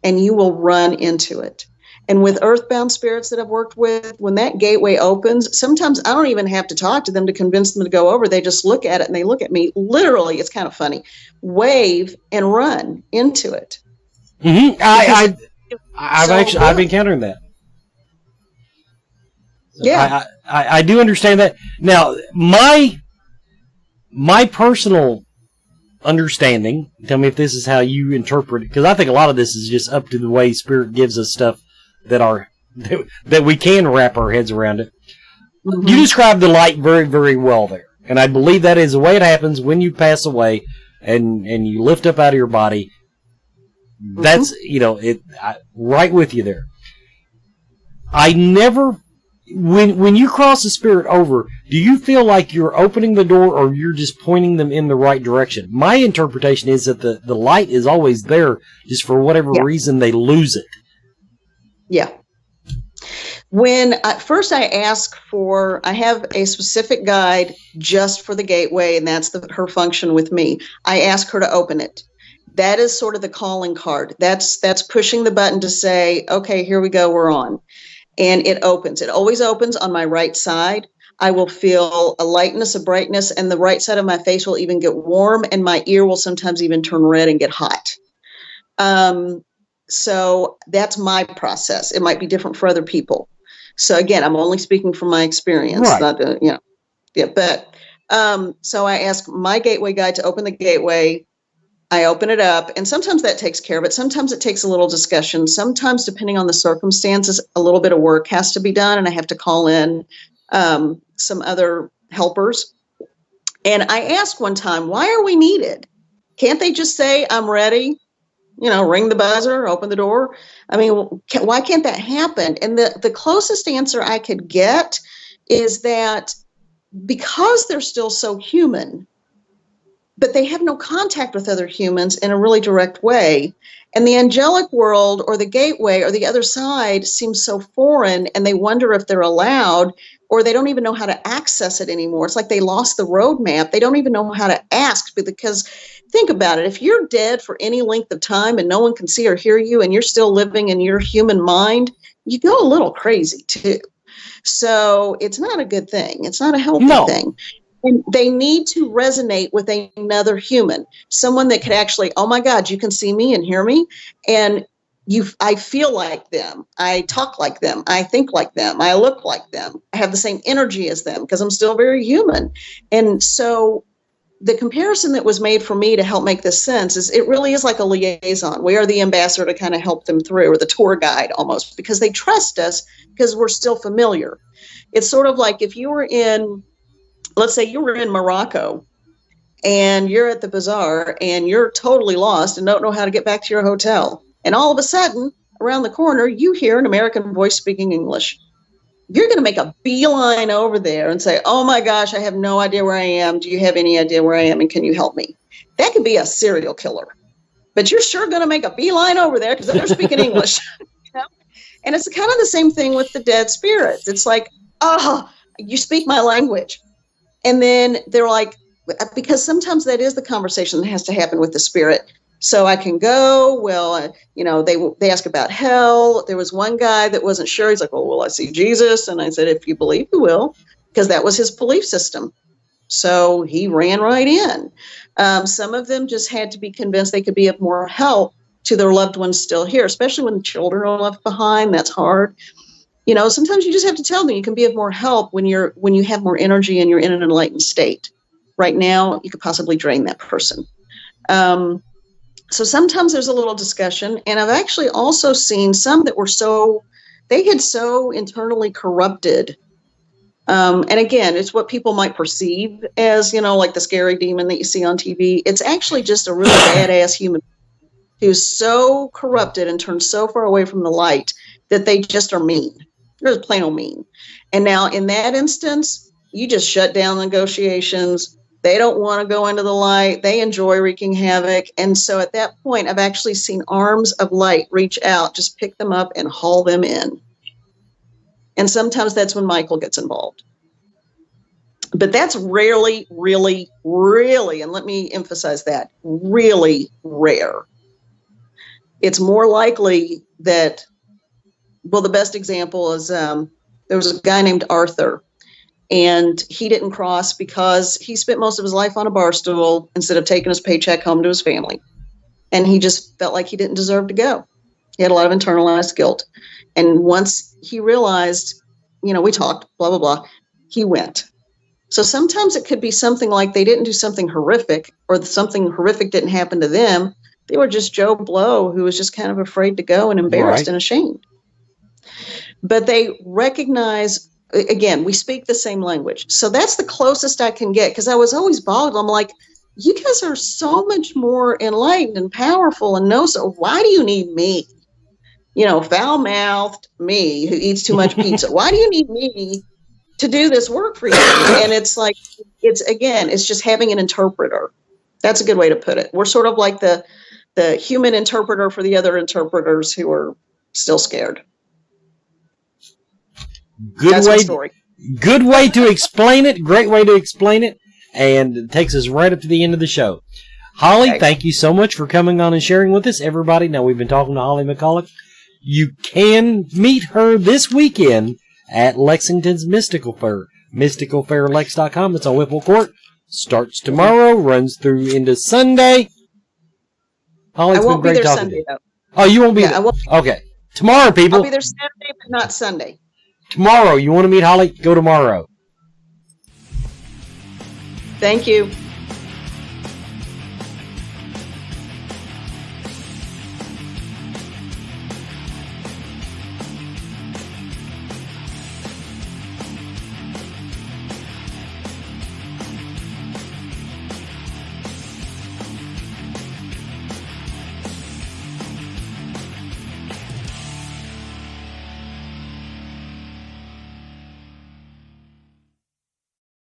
And you will run into it. And with earthbound spirits that I've worked with, when that gateway opens, sometimes I don't even have to talk to them to convince them to go over. They just look at it and they look at me, literally, it's kind of funny, wave and run into it. Mm-hmm. I've encountered that. Yeah. I do understand that. Now, my personal understanding, tell me if this is how you interpret it, because I think a lot of this is just up to the way Spirit gives us stuff that we can wrap our heads around it. Mm-hmm. You described the light very, very well there, and I believe that is the way it happens when you pass away and you lift up out of your body. Mm-hmm. That's, right with you there. I never, when you cross the spirit over, do you feel like you're opening the door or you're just pointing them in the right direction? My interpretation is that the light is always there, just for whatever reason they lose it. Yeah. When first I ask for, I have a specific guide just for the gateway, and that's her function with me. I ask her to open it. That is sort of the calling card. That's pushing the button to say, okay, here we go, we're on. And it opens. It always opens on my right side. I will feel a lightness, a brightness, and the right side of my face will even get warm, and my ear will sometimes even turn red and get hot. So that's my process. It might be different for other people. So again, I'm only speaking from my experience. Right. Not, but so I ask my gateway guide to open the gateway. I open it up, and sometimes that takes care of it. Sometimes it takes a little discussion. Sometimes, depending on the circumstances, a little bit of work has to be done, and I have to call in some other helpers. And I asked one time, why are we needed? Can't they just say, I'm ready? Ring the buzzer, open the door. I mean, why can't that happen? And the closest answer I could get is that because they're still so human, but they have no contact with other humans in a really direct way. And the angelic world or the gateway or the other side seems so foreign, and they wonder if they're allowed, or they don't even know how to access it anymore. It's like they lost the roadmap. They don't even know how to ask, because think about it. If you're dead for any length of time and no one can see or hear you, and you're still living in your human mind, you go a little crazy too. So it's not a good thing. It's not a healthy thing. And they need to resonate with another human, someone that could actually, oh my God, you can see me and hear me. And I feel like them. I talk like them. I think like them. I look like them. I have the same energy as them because I'm still very human. And so the comparison that was made for me to help make this sense is it really is like a liaison. We are the ambassador to kind of help them through, or the tour guide almost, because they trust us because we're still familiar. It's sort of like if you were in, let's say you were in Morocco and you're at the bazaar and you're totally lost and don't know how to get back to your hotel. And all of a sudden, around the corner, you hear an American voice speaking English. You're going to make a beeline over there and say, oh my gosh, I have no idea where I am. Do you have any idea where I am? And can you help me? That could be a serial killer. But you're sure going to make a beeline over there because they're speaking English. And it's kind of the same thing with the dead spirits. It's like, oh, you speak my language. And then they're like, because sometimes that is the conversation that has to happen with the spirit. So I can go, well, they ask about hell. There was one guy that wasn't sure. He's like, well, will I see Jesus? And I said, if you believe, you will, because that was his belief system. So he ran right in. Some of them just had to be convinced they could be of more help to their loved ones still here, especially when children are left behind. That's hard. Sometimes you just have to tell them you can be of more help when you have more energy and you're in an enlightened state. Right now, you could possibly drain that person. So sometimes there's a little discussion, and I've actually also seen some that were they had so internally corrupted. And again, it's what people might perceive as, like the scary demon that you see on TV. It's actually just a really badass human who's so corrupted and turned so far away from the light that they just are mean. They're just plain old mean. And now in that instance, you just shut down negotiations. They don't want to go into the light. They enjoy wreaking havoc. And so at that point, I've actually seen arms of light reach out, just pick them up and haul them in. And sometimes that's when Michael gets involved. But that's rarely, really, really, and let me emphasize that, really rare. It's more likely that, well, the best example is there was a guy named Arthur. And he didn't cross because he spent most of his life on a bar stool instead of taking his paycheck home to his family. And he just felt like he didn't deserve to go. He had a lot of internalized guilt. And once he realized, we talked, blah, blah, blah, he went. So sometimes it could be something like they didn't do something horrific, or something horrific didn't happen to them. They were just Joe Blow, who was just kind of afraid to go and embarrassed and ashamed. But they recognize, again, we speak the same language. So that's the closest I can get, because I was always boggled. I'm like, you guys are so much more enlightened and powerful and know so. Why do you need me? Foul-mouthed me who eats too much pizza. Why do you need me to do this work for you? And it's like, it's just having an interpreter. That's a good way to put it. We're sort of like the human interpreter for the other interpreters who are still scared. Good way to explain it. Great way to explain it. And it takes us right up to the end of the show. Holly, Thank you so much for coming on and sharing with us. Everybody, now we've been talking to Holly McCulloch. You can meet her this weekend at Lexington's Mystical Fair. MysticalFairLex.com. It's on Whipple Court. Starts tomorrow, runs through into Sunday. Holly, it's been great talking to you. Though. Oh, you won't be there? Okay. Tomorrow, people. I'll be there Saturday, but not Sunday. Tomorrow. You want to meet Holly? Go tomorrow. Thank you.